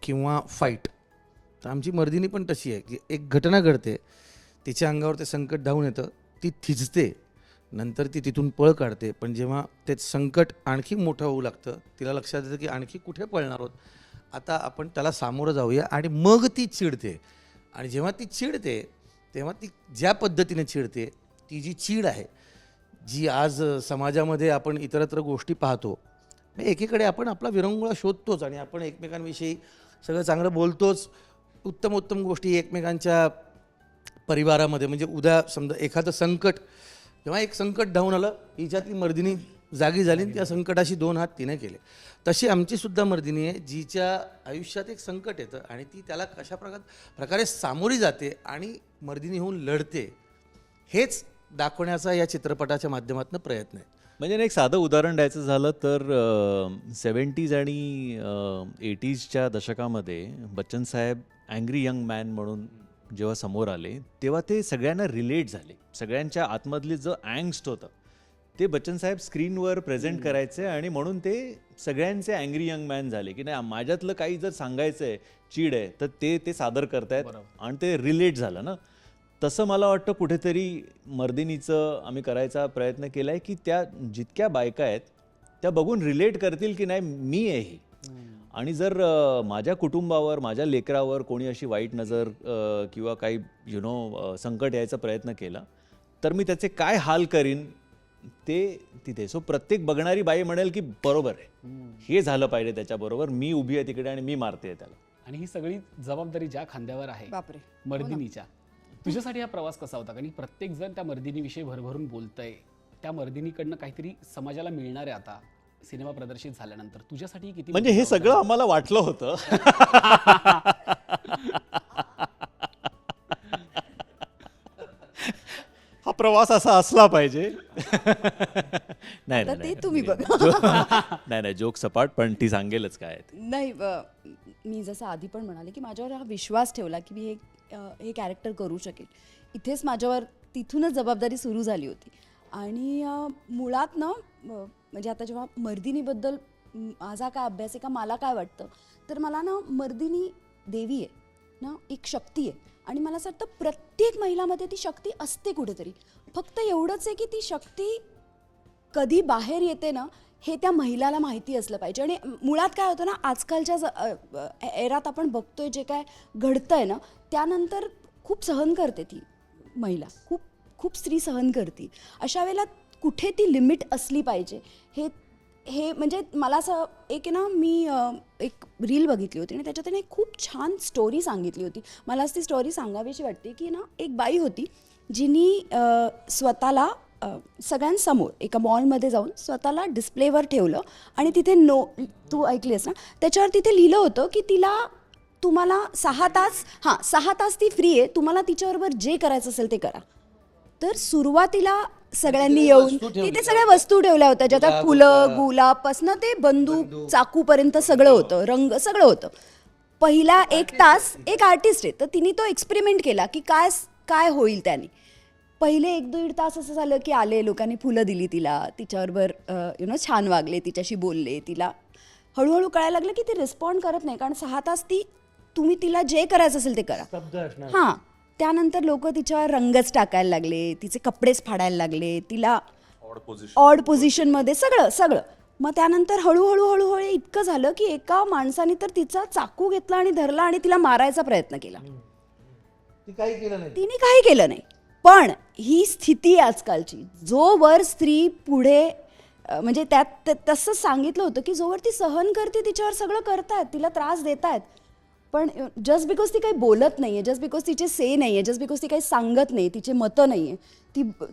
किंवा फाईट. तर आमची मर्दिनी पण तशी आहे की एक घटना घडते, तिच्या अंगावर ते संकट धावून येतं, ती थिजते, नंतर ती तिथून पळ काढते. पण जेव्हा ते संकट आणखी मोठं होऊ लागतं, तिला लक्षात येतं की आणखी कुठे पळणार आहोत, आता आपण त्याला सामोरं जाऊया, आणि मग ती चिडते. आणि जेव्हा ती चिडते तेव्हा ती ज्या पद्धतीने चिडते, ती जी चीड आहे, जी आज समाजामध्ये आपण इतरत्र गोष्टी पाहतो, एकीकडे आपण आपला विरंगुळा शोधतोच आणि आपण एकमेकांविषयी सगळं चांगलं बोलतोच, उत्तम उत्तम गोष्टी एकमेकांच्या परिवारामध्ये, म्हणजे उद्या समजा एखादं संकट, जेव्हा एक संकट धावून आलं, हिच्यातली मर्दिनी जागी झाली आणि त्या संकटाशी 2 हात तिने केले. तशी आमचीसुद्धा मर्दिनी आहे, जिच्या आयुष्यात एक संकट येतं आणि ती त्याला कशा प्रकारे सामोरी जाते आणि मर्दिनी होऊन लढते, हेच दाखवण्याचा या चित्रपटाच्या माध्यमातून प्रयत्न आहे. म्हणजे एक साधं उदाहरण द्यायचं झालं तर 70s आणि 80sच्या दशकामध्ये बच्चन साहेब अँग्री यंग मॅन म्हणून जेव्हा समोर आले, तेव्हा ते सगळ्यांना रिलेट झाले. सगळ्यांच्या आतमधले जो अँगस्ट होतं ते बच्चन साहेब स्क्रीनवर प्रेझेंट करायचे, आणि म्हणून ते सगळ्यांचे अँग्री यंग मॅन झाले की नाही, माझ्यातलं काही जर सांगायचं आहे, चीड आहे, तर ते सादर करतायत आणि ते रिलेट झालं ना. तसं मला वाटतं कुठेतरी मर्दिनीचं आम्ही करायचा प्रयत्न केला आहे की त्या जितक्या बायका आहेत त्या बघून रिलेट करतील की नाही, मी आहे ही. आणि जर माझ्या कुटुंबावर, माझ्या लेकरावर कोणी अशी वाईट नजर किंवा काही संकट यायचा प्रयत्न केला, तर मी त्याचे काय हाल करीन ते तिथे. सो प्रत्येक बघणारी बाई म्हणेल की बरोबर आहे, हे झालं पाहिजे त्याच्याबरोबर, मी उभी आहे तिकडे आणि मी मारते त्याला. आणि ही सगळी जबाबदारी ज्या खांद्यावर आहे बापरे. मर्दिनीच्या, तुझ्यासाठी हा प्रवास कसा होता? कारण प्रत्येक जण त्या मर्दिनीविषयी भरभरून बोलतंय, त्या मर्दिनीकडनं काहीतरी समाजाला मिळणार आहे आता सिनेमा प्रदर्शित झाल्यानंतर. तुझ्यासाठी किती म्हणजे हे सगळं आम्हाला वाटलं होतं. हा प्रवास असा असला पाहिजे. ते तुम्ही नाही जोक सपाट, पण ती सांगेलच काय ते. नाही, मी जसं आधी पण म्हणाले की माझ्यावर हा विश्वास ठेवला की मी हे कॅरेक्टर करू शकेल. इथेच माझ्यावर तिथूनच जबाबदारी सुरू झाली होती. आणि मुळात ना, म्हणजे आता जेव्हा मर्दिनीबद्दल माझा काय अभ्यास आहे का मला काय वाटतं, तर मला ना मर्दिनी देवी आहे ना, एक शक्ती आहे. आणि मला असं वाटतं प्रत्येक महिलामध्ये ती शक्ती असते कुठेतरी. फक्त एवढंच आहे की ती शक्ती कधी बाहेर येते ना, हे त्या महिलाला माहिती असलं पाहिजे. आणि मुळात काय होतं ना, आजकालच्या एरात आपण बघतोय जे काय घडतंय ना, त्यानंतर खूप सहन करते ती महिला, खूप खूप स्त्री सहन करते. अशा वेळेला कुठे ती लिमिट असली पाहिजे, हे म्हणजे मला असं एक आहे ना, मी एक रील बघितली होती आणि त्याच्यात एक खूप छान स्टोरी सांगितली होती. मला ती स्टोरी सांगावीशी वाटते की ना, एक बाई होती जिनी स्वतःला सगळ्यांसमोर एका मॉलमध्ये जाऊन स्वतःला डिस्प्लेवर ठेवलं आणि तिथे तू ऐकलीस ना, त्याच्यावर तिथे लिहिलं होतं की तुम्हाला 6 तास ती फ्री आहे, तुम्हाला तिच्याबरोबर जे करायचं असेल ते करा. तर सुरुवातीला सगळ्यांनी येऊन तिथे सगळ्या वस्तू ठेवल्या होत्या, ज्याच्यात फुलं गुलाबपासनं ते बंदूक चाकूपर्यंत सगळं होतं, रंग सगळं होतं. पहिला 1 तास एक आर्टिस्ट आहे, तर तिने तो एक्सपेरिमेंट केला की काय होईल त्याने. पहिले 1-1.5 तास असं झालं की आले, लोकांनी फुलं दिली तिला, तिच्याबरोबर छान वागले, तिच्याशी बोलले. तिला हळूहळू कळायला लागलं की ती रिस्पॉन्ड करत नाही, कारण 6 तास तुम्ही तिला जे करायचं असेल ते करा. हां, त्यानंतर लोक तिच्यावर रंगच टाकायला लागले, तिचे कपडेच फाडायला लागले, तिला ऑड पोझिशनमध्ये सगळं. मग त्यानंतर हळूहळू हळूहळू इतकं झालं की एका माणसाने तर तिचा चाकू घेतला आणि धरला आणि तिला मारायचा प्रयत्न केला. ती काही केलं नाही. तिने काही केलं नाही. पण ही स्थिती आहे आजकालची. जोवर स्त्री पुढे म्हणजे त्यात तसं सांगितलं होतं की जोवर ती सहन करते तिच्यावर सगळं करतायत, तिला त्रास देत आहेत, पण जस्ट बिकॉज ती काही बोलत नाही आहे, जस्ट बिकॉज तिचे से नाही आहे, जस्ट बिकॉज ती काही सांगत नाही, तिचे मतं नाही आहे,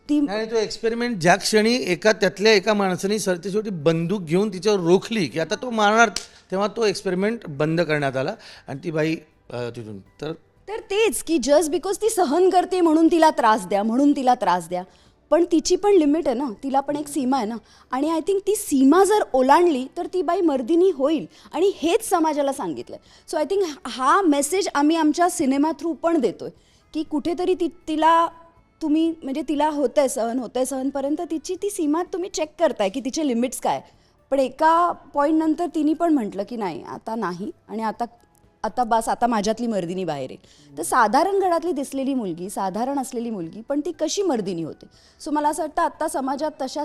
ती आणि तो एक्सपेरिमेंट ज्या क्षणी त्यातल्या एका माणसाने सरते शेवटी बंदूक घेऊन तिच्यावर रोखली की आता तो मारणार, तेव्हा तो एक्सपेरिमेंट बंद करण्यात आला आणि ती बाई तिथून तर तेच की जस्ट बिकॉज ती सहन करते म्हणून तिला त्रास द्या, म्हणून तिला त्रास द्या. पण तिची पण लिमिट आहे ना, तिला पण एक सीमा आहे ना. आणि आय थिंक ती सीमा जर ओलांडली तर ती बाई मर्दिनी होईल, आणि हेच समाजाला सांगितलं आहे. सो आय थिंक हा मेसेज आम्ही आमच्या सिनेमा थ्रू पण देतोय की कुठेतरी तिला तुम्ही म्हणजे तिला होतंय सहनपर्यंत तिची ती सीमा तुम्ही चेक करताय की तिचे लिमिट्स काय. पण एका पॉईंटनंतर तिने पण म्हटलं की नाही, आता नाही, आणि आता बस, आता माझ्यातली मर्दिनी बाहेर येईल. तर साधारण घरातली दिसलेली मुलगी, साधारण असलेली मुलगी, पण ती कशी मर्दिनी होते. सो मला असं वाटतं आत्ता समाजात तशा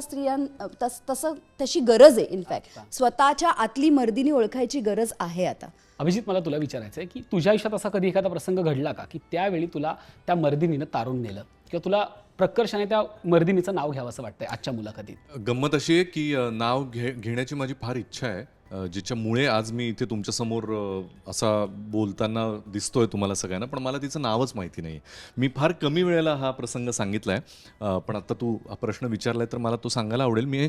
तशी गरज आहे. इनफॅक्ट स्वतःच्या आतली मर्दिनी ओळखायची गरज आहे आता. अभिजित, मला तुला विचारायचं आहे की तुझ्या आयुष्यात असा कधी एखादा प्रसंग घडला का की त्यावेळी तुला त्या मर्दिनीनं तारून नेलं, किंवा तुला प्रकर्षाने त्या मर्दिनीचं नाव घ्यावं असं वाटतंय आजच्या मुलाखतीत? गंमत अशी आहे की नाव घेण्याची माझी फार इच्छा आहे, जिच्यामुळे आज मी इथे तुमच्यासमोर असा बोलताना दिसतोय तुम्हाला सगळ्यांना, पण मला तिचं नावच माहिती नाही. मी फार कमी वेळेला हा प्रसंग सांगितला आहे, पण आत्ता तू हा प्रश्न विचारला आहे तर मला तो सांगायला आवडेल. मी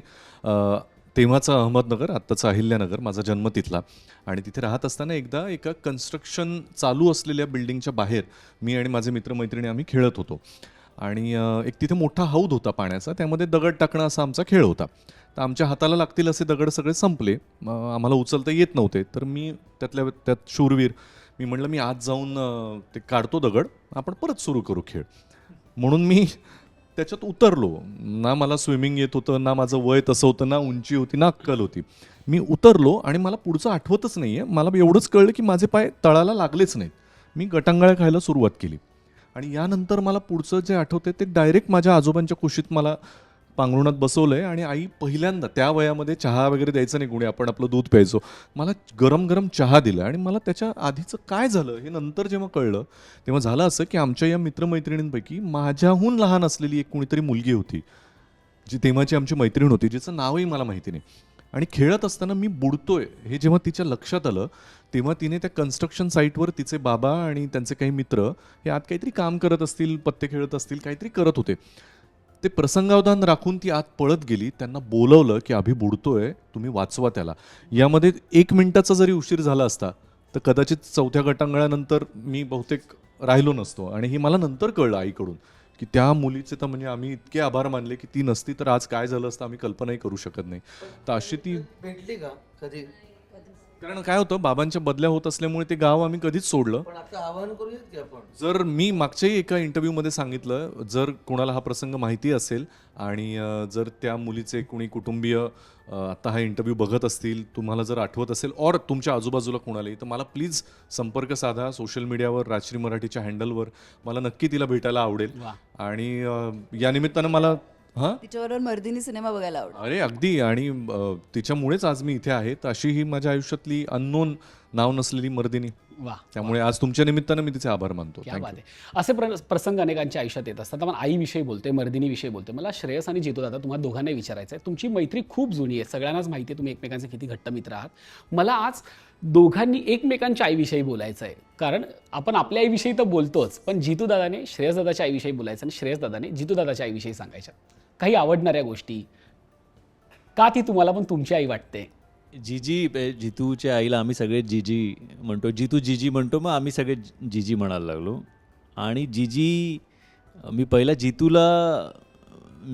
तेव्हाचं अहमदनगर, आत्ताचं अहिल्यानगर, माझा जन्म तिथला, आणि तिथे राहत असताना एकदा एका कन्स्ट्रक्शन चालू असलेल्या बिल्डिंगच्या बाहेर मी आणि माझे मित्रमैत्रिणी आम्ही खेळत होतो. आणि एक तिथे मोठा हौद होता पाण्याचा, त्यामध्ये दगड टाकणं असा आमचा खेळ होता. तर आमच्या हाताला लागतील असे दगड सगळे संपले, आम्हाला उचलता येत नव्हते. तर मी त्यात शूरवीर, मी म्हटलं मी आज जाऊन ते काढतो दगड, आपण परत सुरू करू खेळ. म्हणून मी त्याच्यात उतरलो. ना मला स्विमिंग येत होतं, ना माझं वय तसं होतं, ना उंची होती, ना अक्कल होती. मी उतरलो आणि मला पुढचं आठवतच नाही आहे. मला एवढंच कळलं की माझे पाय तळाला लागलेच नाहीत. मी गटांगळ्या खायला सुरुवात केली. आणि यानंतर मला पुढचं जे आठवते ते डायरेक्ट माझ्या आजोबांच्या कुशीत मला पांघरुणात बसवलं आहे. आणि आई पहिल्यांदा, त्या वयामध्ये चहा वगैरे द्यायचं नाही कुणी, आपण आपलं दूध प्यायचो, मला गरम गरम चहा दिला. आणि मला त्याच्या आधीचं काय झालं हे नंतर जेव्हा कळलं तेव्हा झालं असं की आमच्या या मित्रमैत्रिणींपैकी माझ्याहून लहान असलेली एक कुणीतरी मुलगी होती, जी तेव्हाची आमची मैत्रीण होती, जिचं नावही मला माहिती नाही. आणि खेळत असताना मी बुडतोय हे जेव्हा तिच्या लक्षात आलं तेव्हा तिने त्या कन्स्ट्रक्शन साईटवर तिचे बाबा आणि त्यांचे काही मित्र हे आत काहीतरी काम करत असतील, पत्ते खेळत असतील, काहीतरी करत होते. ते प्रसंगावधान राखून ती आत पळत गेली, त्यांना बोलवलं की अभि बुडतोय, तुम्ही वाचवा त्याला. यामध्ये 1 मिनिटाचा जरी उशीर झाला असता तर कदाचित 4थ्या गटांगळ्यानंतर मी बहुतेक राहिलो नसतो. आणि हे मला नंतर कळलं आईकडून की त्या मुलीचे तर म्हणजे आम्ही इतके आभार मानले की ती नसती तर आज काय झालं असतं आम्ही कल्पनाही करू शकत नाही. तर अशी ती भेटली का कधी? कारण काय होतं, बाबांच्या बदल्या होत असल्यामुळे ते गाव आम्ही कधीच सोडलं. पण आता आवाहन करूयात की आपण, जर मी मागच्याही एका इंटरव्ह्यूमध्ये सांगितलं, जर कोणाला हा प्रसंग माहिती असेल आणि जर त्या मुलीचे कोणी कुटुंबीय आता हा इंटरव्ह्यू बघत असतील, तुम्हाला जर आठवत असेल और तुमच्या आजूबाजूला कोणालाही, तर मला प्लीज संपर्क साधा सोशल मीडियावर, राजश्री मराठीच्या हँडलवर. मला नक्की तिला भेटायला आवडेल. आणि या निमित्तानं मला तिच्याबरोबर मर्दिनी सिनेमा बघायला आवडेल. अरे अगदी. आणि तिच्यामुळेच आज मी इथे आहे. तर अशी ही माझ्या आयुष्यातली अननोन, नाव नसलेली मर्दिनी. वा, त्यामुळे आज तुमच्या निमित्तानं मी तिचे आभार मानतो. क्या बात आहे. असे प्रसंग अनेकांच्या आयुष्यात येत असतात. आपण आईविषयी बोलतोय, मर्दिनीविषयी बोलतोय. मला श्रेयस आणि जितू दादा, तुम्हाला दोघांनाही विचारायचं आहे, तुमची मैत्री खूप जुनी आहे, सगळ्यांनाच माहिती आहे तुम्ही एकमेकांचे किती घट्ट मित्र आहात. मला आज दोघांनी एकमेकांच्या आईविषयी बोलायचं आहे, कारण आपण आपल्या आईविषयी तर बोलतोच, पण जितू दादाने श्रेयस दादाच्या आईविषयी बोलायचं आणि श्रेयस दादाने जितू दादाच्या आईविषयी सांगायच्या काही आवडणाऱ्या गोष्टी. का ती तुम्हाला पण तुमची आई वाटते? जितूच्या आईला आम्ही सगळे जीजी म्हणतो, जीजी म्हणतो, मग आम्ही सगळे जीजी म्हणायला लागलो. आणि मी पहिला जितूला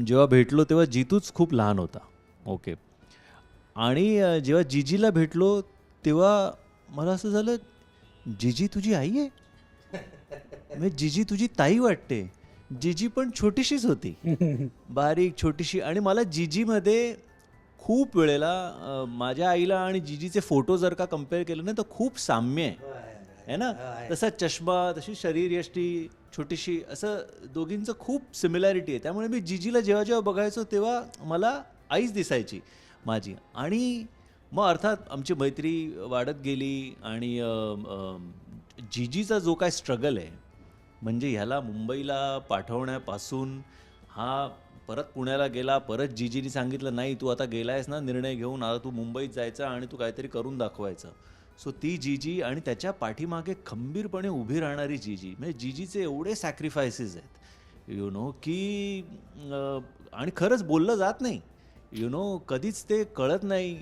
जेव्हा भेटलो तेव्हा जितूच खूप लहान होता. ओके. आणि जेव्हा जीजीला भेटलो तेव्हा मला असं झालं, जीजी तुझी आई आहे? म्हणजे जीजी तुझी ताई वाटते. जीजी पण छोटीशीच होती, बारीक छोटीशी. आणि मला जीजीमध्ये खूप वेळेला माझ्या आईला आणि जीजीचे फोटो जर का कम्पेअर केलं ना तर खूप साम्य आहे ना. तसा चष्मा, तशी शरीरयष्टी छोटीशी, असं दोघींचं खूप सिमिलॅरिटी आहे. त्यामुळे मी जीजीला जेव्हा जेव्हा बघायचो तेव्हा मला आईच दिसायची. माझी. आणि मग अर्थात आमची मैत्री वाढत गेली आणि जीजीचा जो काय स्ट्रगल आहे, म्हणजे ह्याला मुंबईला पाठवण्यापासून हा परत पुण्याला गेला, परत जीजीनी सांगितलं नाही तू आता गेलायस ना निर्णय घेऊन, आता तू मुंबईत जायचा आणि तू काहीतरी करून दाखवायचं. सो ती जीजी आणि त्याच्या पाठीमागे खंबीरपणे उभी राहणारी जीजी, म्हणजे जीजीचे एवढे सॅक्रिफायसेस आहेत की आणि खरंच बोललं जात नाही, कधीच ते कळत नाही,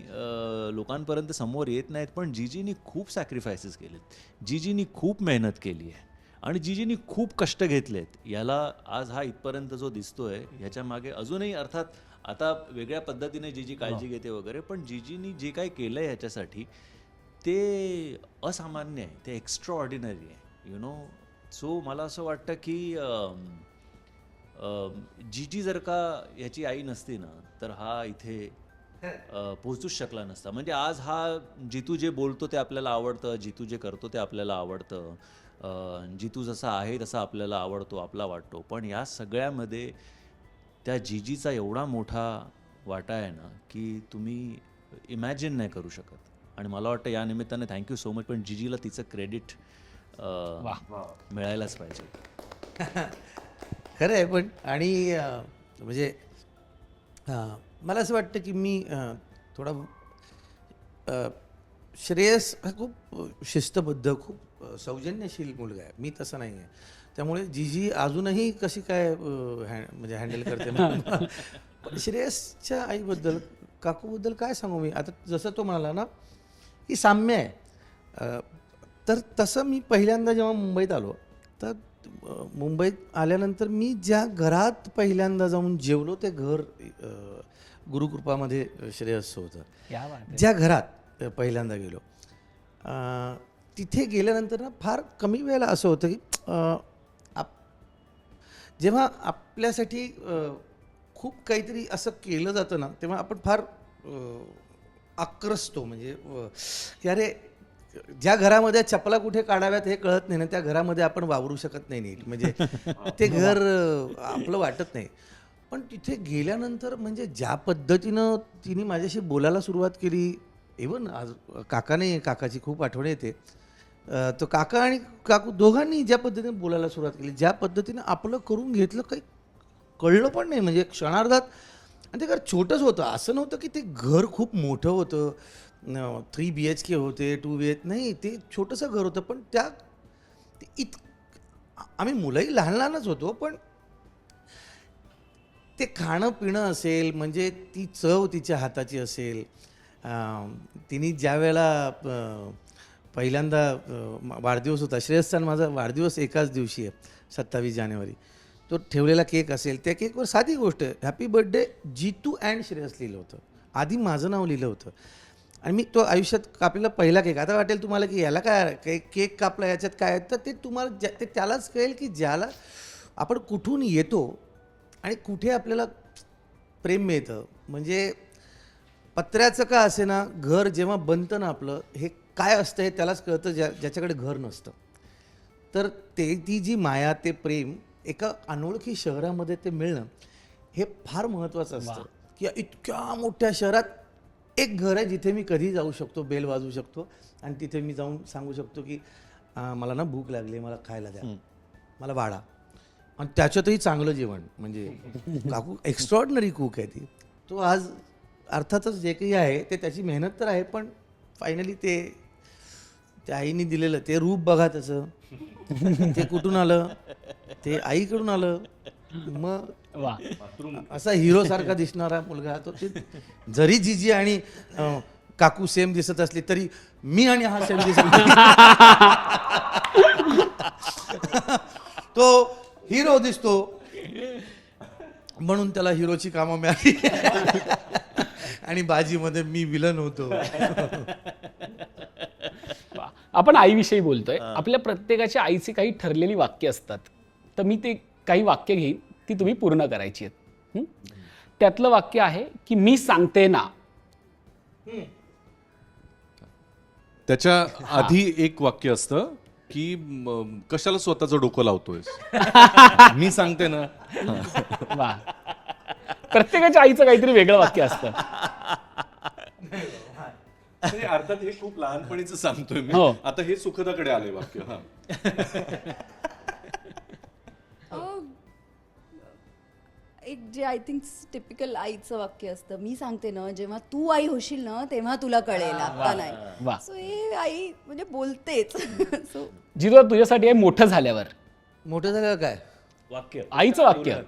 लोकांपर्यंत समोर येत नाहीत. पण जीजीनी खूप सॅक्रिफायसेस केलेत, जीजीनी खूप मेहनत केली आहे आणि जीजीनी खूप कष्ट घेतलेत. याला आज हा इथपर्यंत जो दिसतोय ह्याच्या मागे अजूनही अर्थात आता वेगळ्या पद्धतीने जीजी काळजी घेते वगैरे, पण जीजीनी जे काही केलं आहे ह्याच्यासाठी ते असामान्य आहे, ते एक्स्ट्रा ऑर्डिनरी आहे. सो मला असं वाटतं की जीजी जर का याची आई नसती ना तर हा इथे पोहोचूच शकला नसता. म्हणजे आज हा जितू जे बोलतो ते आपल्याला आवडतं, जितू जे करतो ते आपल्याला आवडतं, जितू जसा आहे तसा आपल्याला आवडतो, आपला वाटतो. पण या सगळ्यामध्ये त्या जीजीचा एवढा मोठा वाटा आहे ना की तुम्ही इमॅजिन नाही करू शकत. आणि मला वाटतं या निमित्ताने थँक्यू सो मच. पण जीजीला तिचं क्रेडिट मिळायलाच पाहिजे. खरं आहे. पण आणि म्हणजे मला असं वाटतं की मी थोडा श्रेयस हा खूप शिस्तबद्ध, खूप सौजन्यशील मुलगा आहे. मी तसं नाही आहे. त्यामुळे जीजी अजूनही कशी काय म्हणजे हँडल करते. पण श्रेयसच्या आईबद्दल, काकूबद्दल काय सांगू मी. आता जसं तो म्हणाला ना की साम्य आहे, तर तसं मी पहिल्यांदा जेव्हा मुंबईत आलो तर मुंबईत आल्यानंतर मी ज्या घरात पहिल्यांदा जाऊन जेवलो ते घर गुरुकृपामध्ये श्रेयस होतं. ज्या घरात पहिल्यांदा गेलो तिथे गेल्यानंतर ना फार कमी वेळेला असं होतं की जेव्हा आपल्यासाठी खूप काहीतरी असं केलं जातं ना तेव्हा आपण फार आक्रसतो. म्हणजे की अरे ज्या घरामध्ये चपला कुठे काढाव्यात हे कळत नाही ना त्या घरामध्ये आपण वावरू शकत नाही नीट. म्हणजे ते घर आपलं वाटत नाही. पण तिथे गेल्यानंतर म्हणजे ज्या पद्धतीनं तिने माझ्याशी बोलायला सुरुवात केली, इवन आज काकाची खूप आठवण येते. तो काका आणि काकू दोघांनी ज्या पद्धतीने बोलायला सुरुवात केली, ज्या पद्धतीनं आपलं करून घेतलं, काही कळलं पण नाही. म्हणजे क्षणार्धात. आणि ते घर छोटंच होतं, असं नव्हतं की ते घर खूप मोठं होतं, 3 BHK होते, 2 BHK नाही, ते छोटंसं घर होतं. पण आम्ही मुलंही लहान लहानच होतो, पण ते खाणं पिणं असेल, म्हणजे ती चव तिच्या हाताची असेल. तिने ज्या वेळेला पहिल्यांदा वाढदिवस होता श्रेयसचा माझा वाढदिवस एकाच दिवशी आहे, 27 जानेवारी. तो ठेवलेला केक असेल, त्या केकवर साधी गोष्ट happy birthday Jitu and Shreyas लिहिलं होतं. आधी माझं नाव लिहिलं होतं. आणि मी तो आयुष्यात कापलेला पहिला केक. आता वाटेल तुम्हाला की याला काय केक कापला याच्यात काय, तर ते तुम्हाला ते त्यालाच कळेल की ज्याला आपण कुठून येतो आणि कुठे आपल्याला प्रेम मिळतं. म्हणजे पत्र्याचं का असे ना घर जेव्हा बनतं ना आपलं, हे काय असतं हे त्यालाच कळतं ज्याच्याकडे घर नसतं. तर ती जी माया, ते प्रेम एका अनोळखी शहरामध्ये ते मिळणं हे फार महत्त्वाचं असतं. की इतक्या मोठ्या शहरात एक घर आहे जिथे मी कधी जाऊ शकतो, बेल वाजवू शकतो आणि तिथे मी जाऊन सांगू शकतो की मला ना भूक लागली, मला खायला द्या, मला वाढा. आणि त्याच्यातही चांगलं जेवण. म्हणजे काकू एक्स्ट्रॉर्डनरी कुक आहे ती. तो आज अर्थातच जे काही आहे ते त्याची मेहनत तर आहे, पण फायनली त्या आईने दिलेलं ते रूप बघा त्याचं, ते कुठून आलं, ते आईकडून आलं. मग असा हिरो सारखा दिसणारा मुलगा तो. ते जरी जीजी आणि काकू सेम दिसत असली तरी मी आणि हा सेम दिसत तो हिरो दिसतो म्हणून त्याला हिरोची कामं मिळाली आणि बाजीमध्ये मी विलन होतो. आपण आईविषयी बोलतोय. आपल्या प्रत्येकाच्या आईची काही ठरलेली वाक्य असतात. तर मी ते काही वाक्य घेईन, ती तुम्ही पूर्ण करायची आहेत. त्यातलं वाक्य आहे की मी सांगते ना. त्याच्या आधी एक वाक्य असतं की कशाला स्वतःचं डोकं लावतोय, मी सांगते ना. वा, प्रत्येकाच्या आईचं काहीतरी वेगळं वाक्य असतं. म्हणजे अर्थात हे खूप लहानपणीच सांगतोय मी. हो. आता हे सुखदाकडे आले वाक्य. हा एक जे आय थिंक टिपिकल आईचं वाक्य असतं, मी सांगते ना जेव्हा तू आई होशील ना तेव्हा तुला कळेल, आता नाही. वा. सो हे आई म्हणजे बोलतेच. सो जितू तुझ्यासाठी आहे मोठं झाल्यावर मोठं झाल्यावर काय? वाक्य आईचं वाक्य,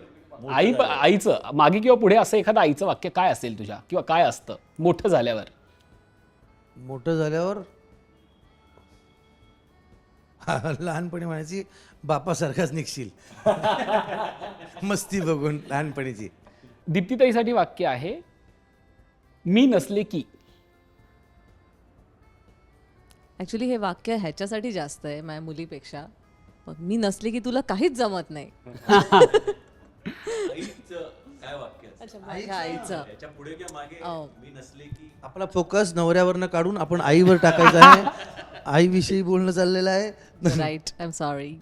आईचं मागे किंवा पुढे असं एखादं आईचं वाक्य काय असेल तुझ्या, किंवा काय असतं मोठं झाल्यावर? मोठं झाल्यावर लहानपणी म्हणायची बापासारखाच निघशील. मस्ती बघून लहानपणीची. दीप्तीताईसाठी वाक्य आहे, मी नसले की. ॲक्च्युली हे वाक्य ह्याच्यासाठी जास्त आहे माझ्या मुलीपेक्षा. मग मी नसले की तुला काहीच जमत नाही. काय वाक्य अच्छा, माझ्या आईचं. त्याच्या पुढे किंवा मागे हो. मी नसले की. आपला फोकस नवऱ्यावरनं काढून आपण आईवर टाकायचा आहे. आईविषयी बोलणं चाललेलं आहे. Right, I am sorry.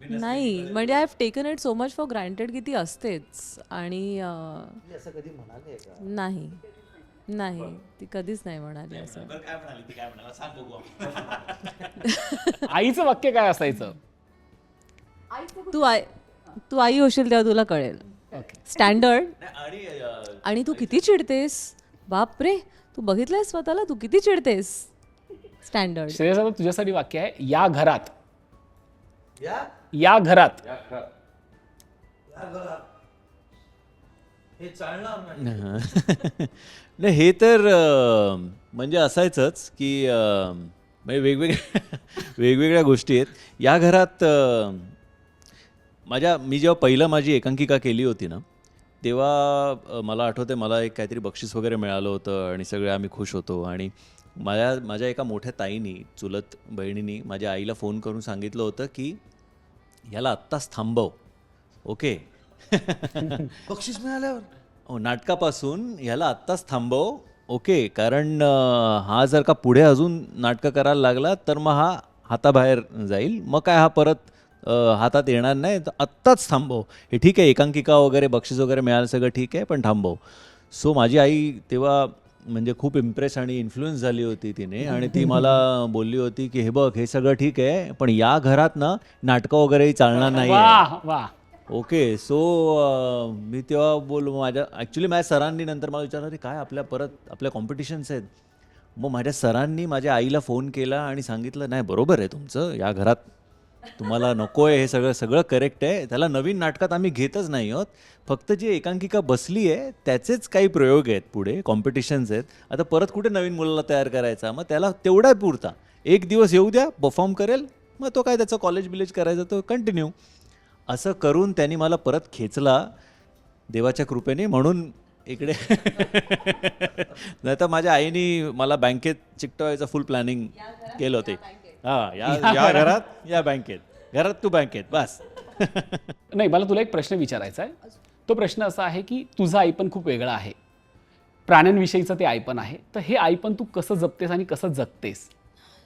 नाही म्हणजे I have taken it so much for granted की ती असतेच. आणि असं कधी म्हणाले का? नाही नाही, ती कधीच नाही म्हणाली असं. काय म्हणाली ती, काय म्हणाला सांग बघू. आईचं वाक्य काय असायचं? तू आई होशील तेव्हा तुला कळेल. स्टँडर्ड. आणि आणि तू किती चिडतेस, बाप रे, तू बघितलंयस स्वतःला, तू किती चिडतेस. स्टँडर्ड. श्रेयस, आता तुझ्यासाठी वाक्य आहे, या घरात. या या घरात. हे चालणार नाही. नाही हे तर म्हणजे असायचंच की म्हणजे वेगवेगळ्या गोष्टी आहेत या घरात. मी जेव्हा पहिलं माझी एकांकिका केली होती ना, तेव्हा मला आठवते मला एक काहीतरी बक्षीस वगैरे मिळालं होतं आणि सगळे आम्ही खुश होतो. आणि माझ्या एका मोठ्या ताईनी, चुलत बहिणीनी माझ्या आईला फोन करून सांगितलं होतं की ह्याला आत्ताच थांबव, ओके. बक्षीस मिळाल्यावर नाटकापासून ह्याला आत्ताच थांबव, ओके, कारण हा जर का पुढे अजून नाटकं करायला लागला तर मग हा हाताबाहेर जाईल, मग काय हा परत हातात येणार नाही, तर आत्ताच थांबव. हे ठीक आहे, एकांकिका वगैरे बक्षीस वगैरे मिळालं सगळं ठीक आहे, पण थांबव. सो माझी आई तेव्हा म्हणजे खूप इम्प्रेस आणि इन्फ्लुएन्स झाली होती तिने. आणि ती मला बोलली होती की हे बघ, हे सगळं ठीक आहे, पण या घरात ना नाटकं वगैरेही चालणार नाही. वा वा. ओके. सो मी तेव्हा ॲक्च्युली माझ्या सरांनी नंतर मला विचारलं, काय आपल्या कॉम्पिटिशन्स आहेत. मग माझ्या सरांनी माझ्या आईला फोन केला आणि सांगितलं, नाही बरोबर आहे तुमचं, या घरात तुम्हाला नको आहे, हे सगळं करेक्ट आहे, त्याला नवीन नाटकात आम्ही घेतच नाही आहोत, फक्त जी एकांकिका बसली आहे त्याचेच काही प्रयोग आहेत, पुढे कॉम्पिटिशन्स आहेत, आता परत कुठे नवीन मुलाला तयार करायचा, मग त्याला तेवढा पुरता एक दिवस येऊ द्या, परफॉर्म करेल, मग तो काय त्याचं कॉलेज बिलेज करायचं तो कंटिन्यू. असं करून त्यांनी मला परत खेचला देवाच्या कृपेने. म्हणून इकडे नाही तर माझ्या आईनी मला बँकेत चिकटवायचं फुल प्लॅनिंग केलं होते. हां, या घरात, या बँकेत, घरात तू बँकेत, बस. नाही, मला तुला एक प्रश्न विचारायचा आहे. तो प्रश्न असा आहे की तुझं आईपण खूप वेगळं आहे, प्राण्यांविषयीचं ते आईपण आहे, तर हे आईपण तू कसं जपतेस आणि कसं जगतेस?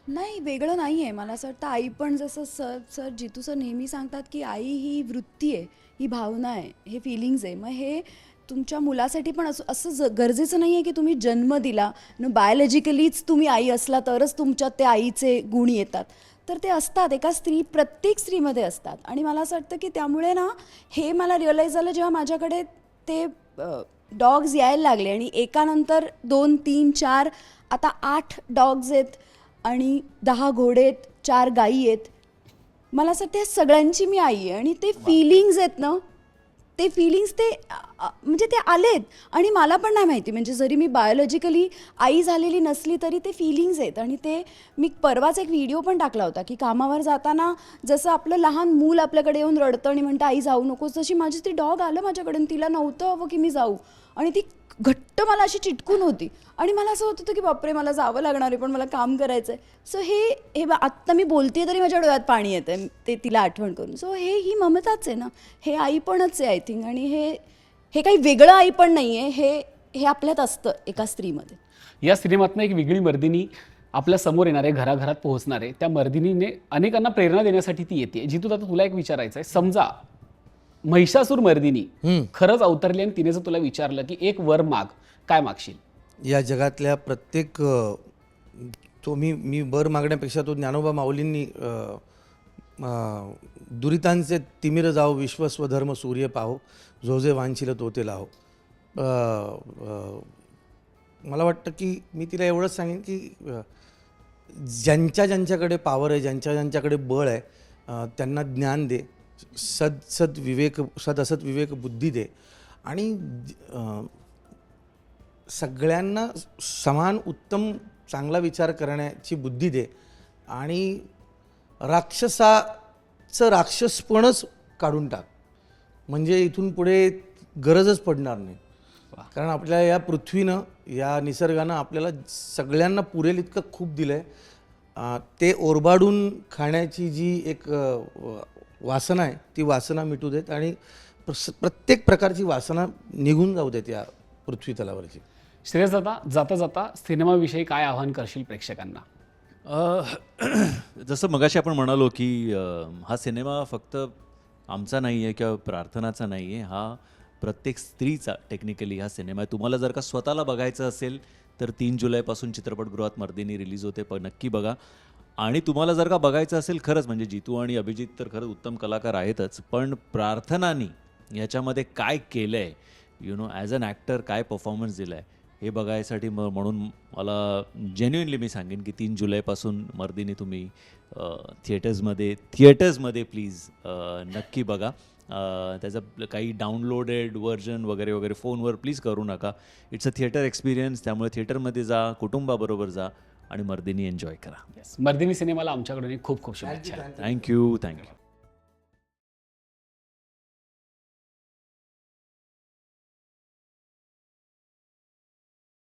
नाही, वेगळं नाही आहे. मला असं वाटतं आई पण जसं सर जितू सर नेहमी सांगतात की आई ही वृत्ती आहे, ही भावना आहे, हे फिलिंग्ज आहे. मग हे तुमच्या मुलासाठी पण असं गरजेचं नाही आहे की तुम्ही जन्म दिला न बायोलॉजिकलीच तुम्ही आई असला तरच तुमच्यात ते आईचे गुण येतात. तर ते असतात, प्रत्येक स्त्रीमध्ये असतात. आणि मला असं वाटतं की त्यामुळे ना हे मला रिअलाईज झालं जेव्हा माझ्याकडे ते डॉग्स यायला लागले. आणि एकानंतर 2, 3, 4, आता 8 डॉग्स आहेत आणि 10 घोडे आहेत, 4 गायी आहेत. मला असं त्या सगळ्यांची मी आई आहे. आणि ते फिलिंग्ज आहेत ना, ते फिलिंग्स म्हणजे ते आलेत. आणि मला पण नाही माहिती, म्हणजे जरी मी बायोलॉजिकली आई झालेली नसली तरी ते फिलिंग्ज आहेत. आणि ते मी परवाच एक व्हिडिओ पण टाकला होता की कामावर जाताना जसं आपलं लहान मूल आपल्याकडे येऊन रडतं आणि म्हणतं आई जाऊ नकोस, तशी माझी ती डॉग आलं माझ्याकडे आणि तिला नव्हतं हवं की मी जाऊ, आणि ती घट्ट मला अशी चिटकून होती. आणि मला असं होत होतं की बापरे, मला जावं लागणार आहे, पण मला काम करायचं आहे. सो हे आत्ता मी बोलते तरी माझ्या डोळ्यात पाणी येतं ते तिला आठवण करून. सो ही ममताच आहे ना, हे आईपणच आहे आय थिंक. आणि हे काही वेगळं आईपण नाही आहे, हे आपल्यात असतं एका स्त्रीमध्ये. या सिनेमातनं एक वेगळी मर्दिनी आपल्या समोर येणार आहे, घराघरात पोहोचणार आहे. त्या मर्दिनीने अनेकांना प्रेरणा देण्यासाठी ती येते. जितू आता तुला एक विचारायचं आहे, समजा महिषासूर मर्दिनी खरंच अवतरली आणि तिने जर तुला विचारलं की एक वर माग, काय मागशील? या जगातल्या प्रत्येक तो मी बर मागण्यापेक्षा तो ज्ञानोबा माऊलींनी दुरितांचे तिमिर जाओ विश्व स्वधर्म सूर्य पाहो जो जे वांछिल तो ते लाहो. मला वाटतं की मी तिला एवढंच सांगेन की ज्यांच्याकडे पॉवर आहे, ज्यांच्याकडे बळ आहे, त्यांना ज्ञान दे, सद विवेक बुद्धी दे आणि सगळ्यांना समान उत्तम चांगला विचार करण्याची बुद्धी दे आणि राक्षसाचं राक्षसपणच काढून टाक. म्हणजे इथून पुढे गरजच पडणार नाही. कारण आपल्या या पृथ्वीनं, या निसर्गानं आपल्याला सगळ्यांना पुरेल इतकं खूप दिलं आहे. ते ओरबाडून खाण्याची जी एक वासना आहे ती वासना मिटू देत आणि प्रत्येक प्रकारची वासना निघून जाऊ देत या पृथ्वी तलावरची. श्रेयस दादा, जाता जाता सिनेमाविषयी काय आवाहन करशील प्रेक्षकांना? जसं मगाशी आपण म्हणालो की हा सिनेमा फक्त आमचा नाही आहे किंवा प्रार्थनाचा नाही आहे, हा प्रत्येक स्त्रीचा टेक्निकली हा सिनेमा आहे. तुम्हाला जर का स्वतःला बघायचं असेल तर 3 जुलैपासून चित्रपटगृहात मर्दिनी रिलीज होते, नक्की बघा. आणि तुम्हाला जर का बघायचं असेल खरंच म्हणजे जितू आणि अभिजित तर खरंच उत्तम कलाकार आहेतच, पण प्रार्थनानी याच्यामध्ये काय केलं आहे, ॲज अन ॲक्टर काय परफॉर्मन्स दिला आहे हे बघायसाठी म्हणून मला जेन्युइनली मी सांगेन की 3 जुलैपासून मर्दिनी तुम्ही थिएटर्समध्ये प्लीज नक्की बघा. त्याचं काही डाउनलोडेड व्हर्जन वगैरे वगैरे फोनवर प्लीज करू नका. It's a theatre experience. त्यामुळे थिएटरमध्ये जा, कुटुंबाबरोबर जा आणि मर्दिनी एन्जॉय करा. मर्दिनी सिनेमाला आमच्याकडून खूप खूप शुभेच्छा. थँक्यू.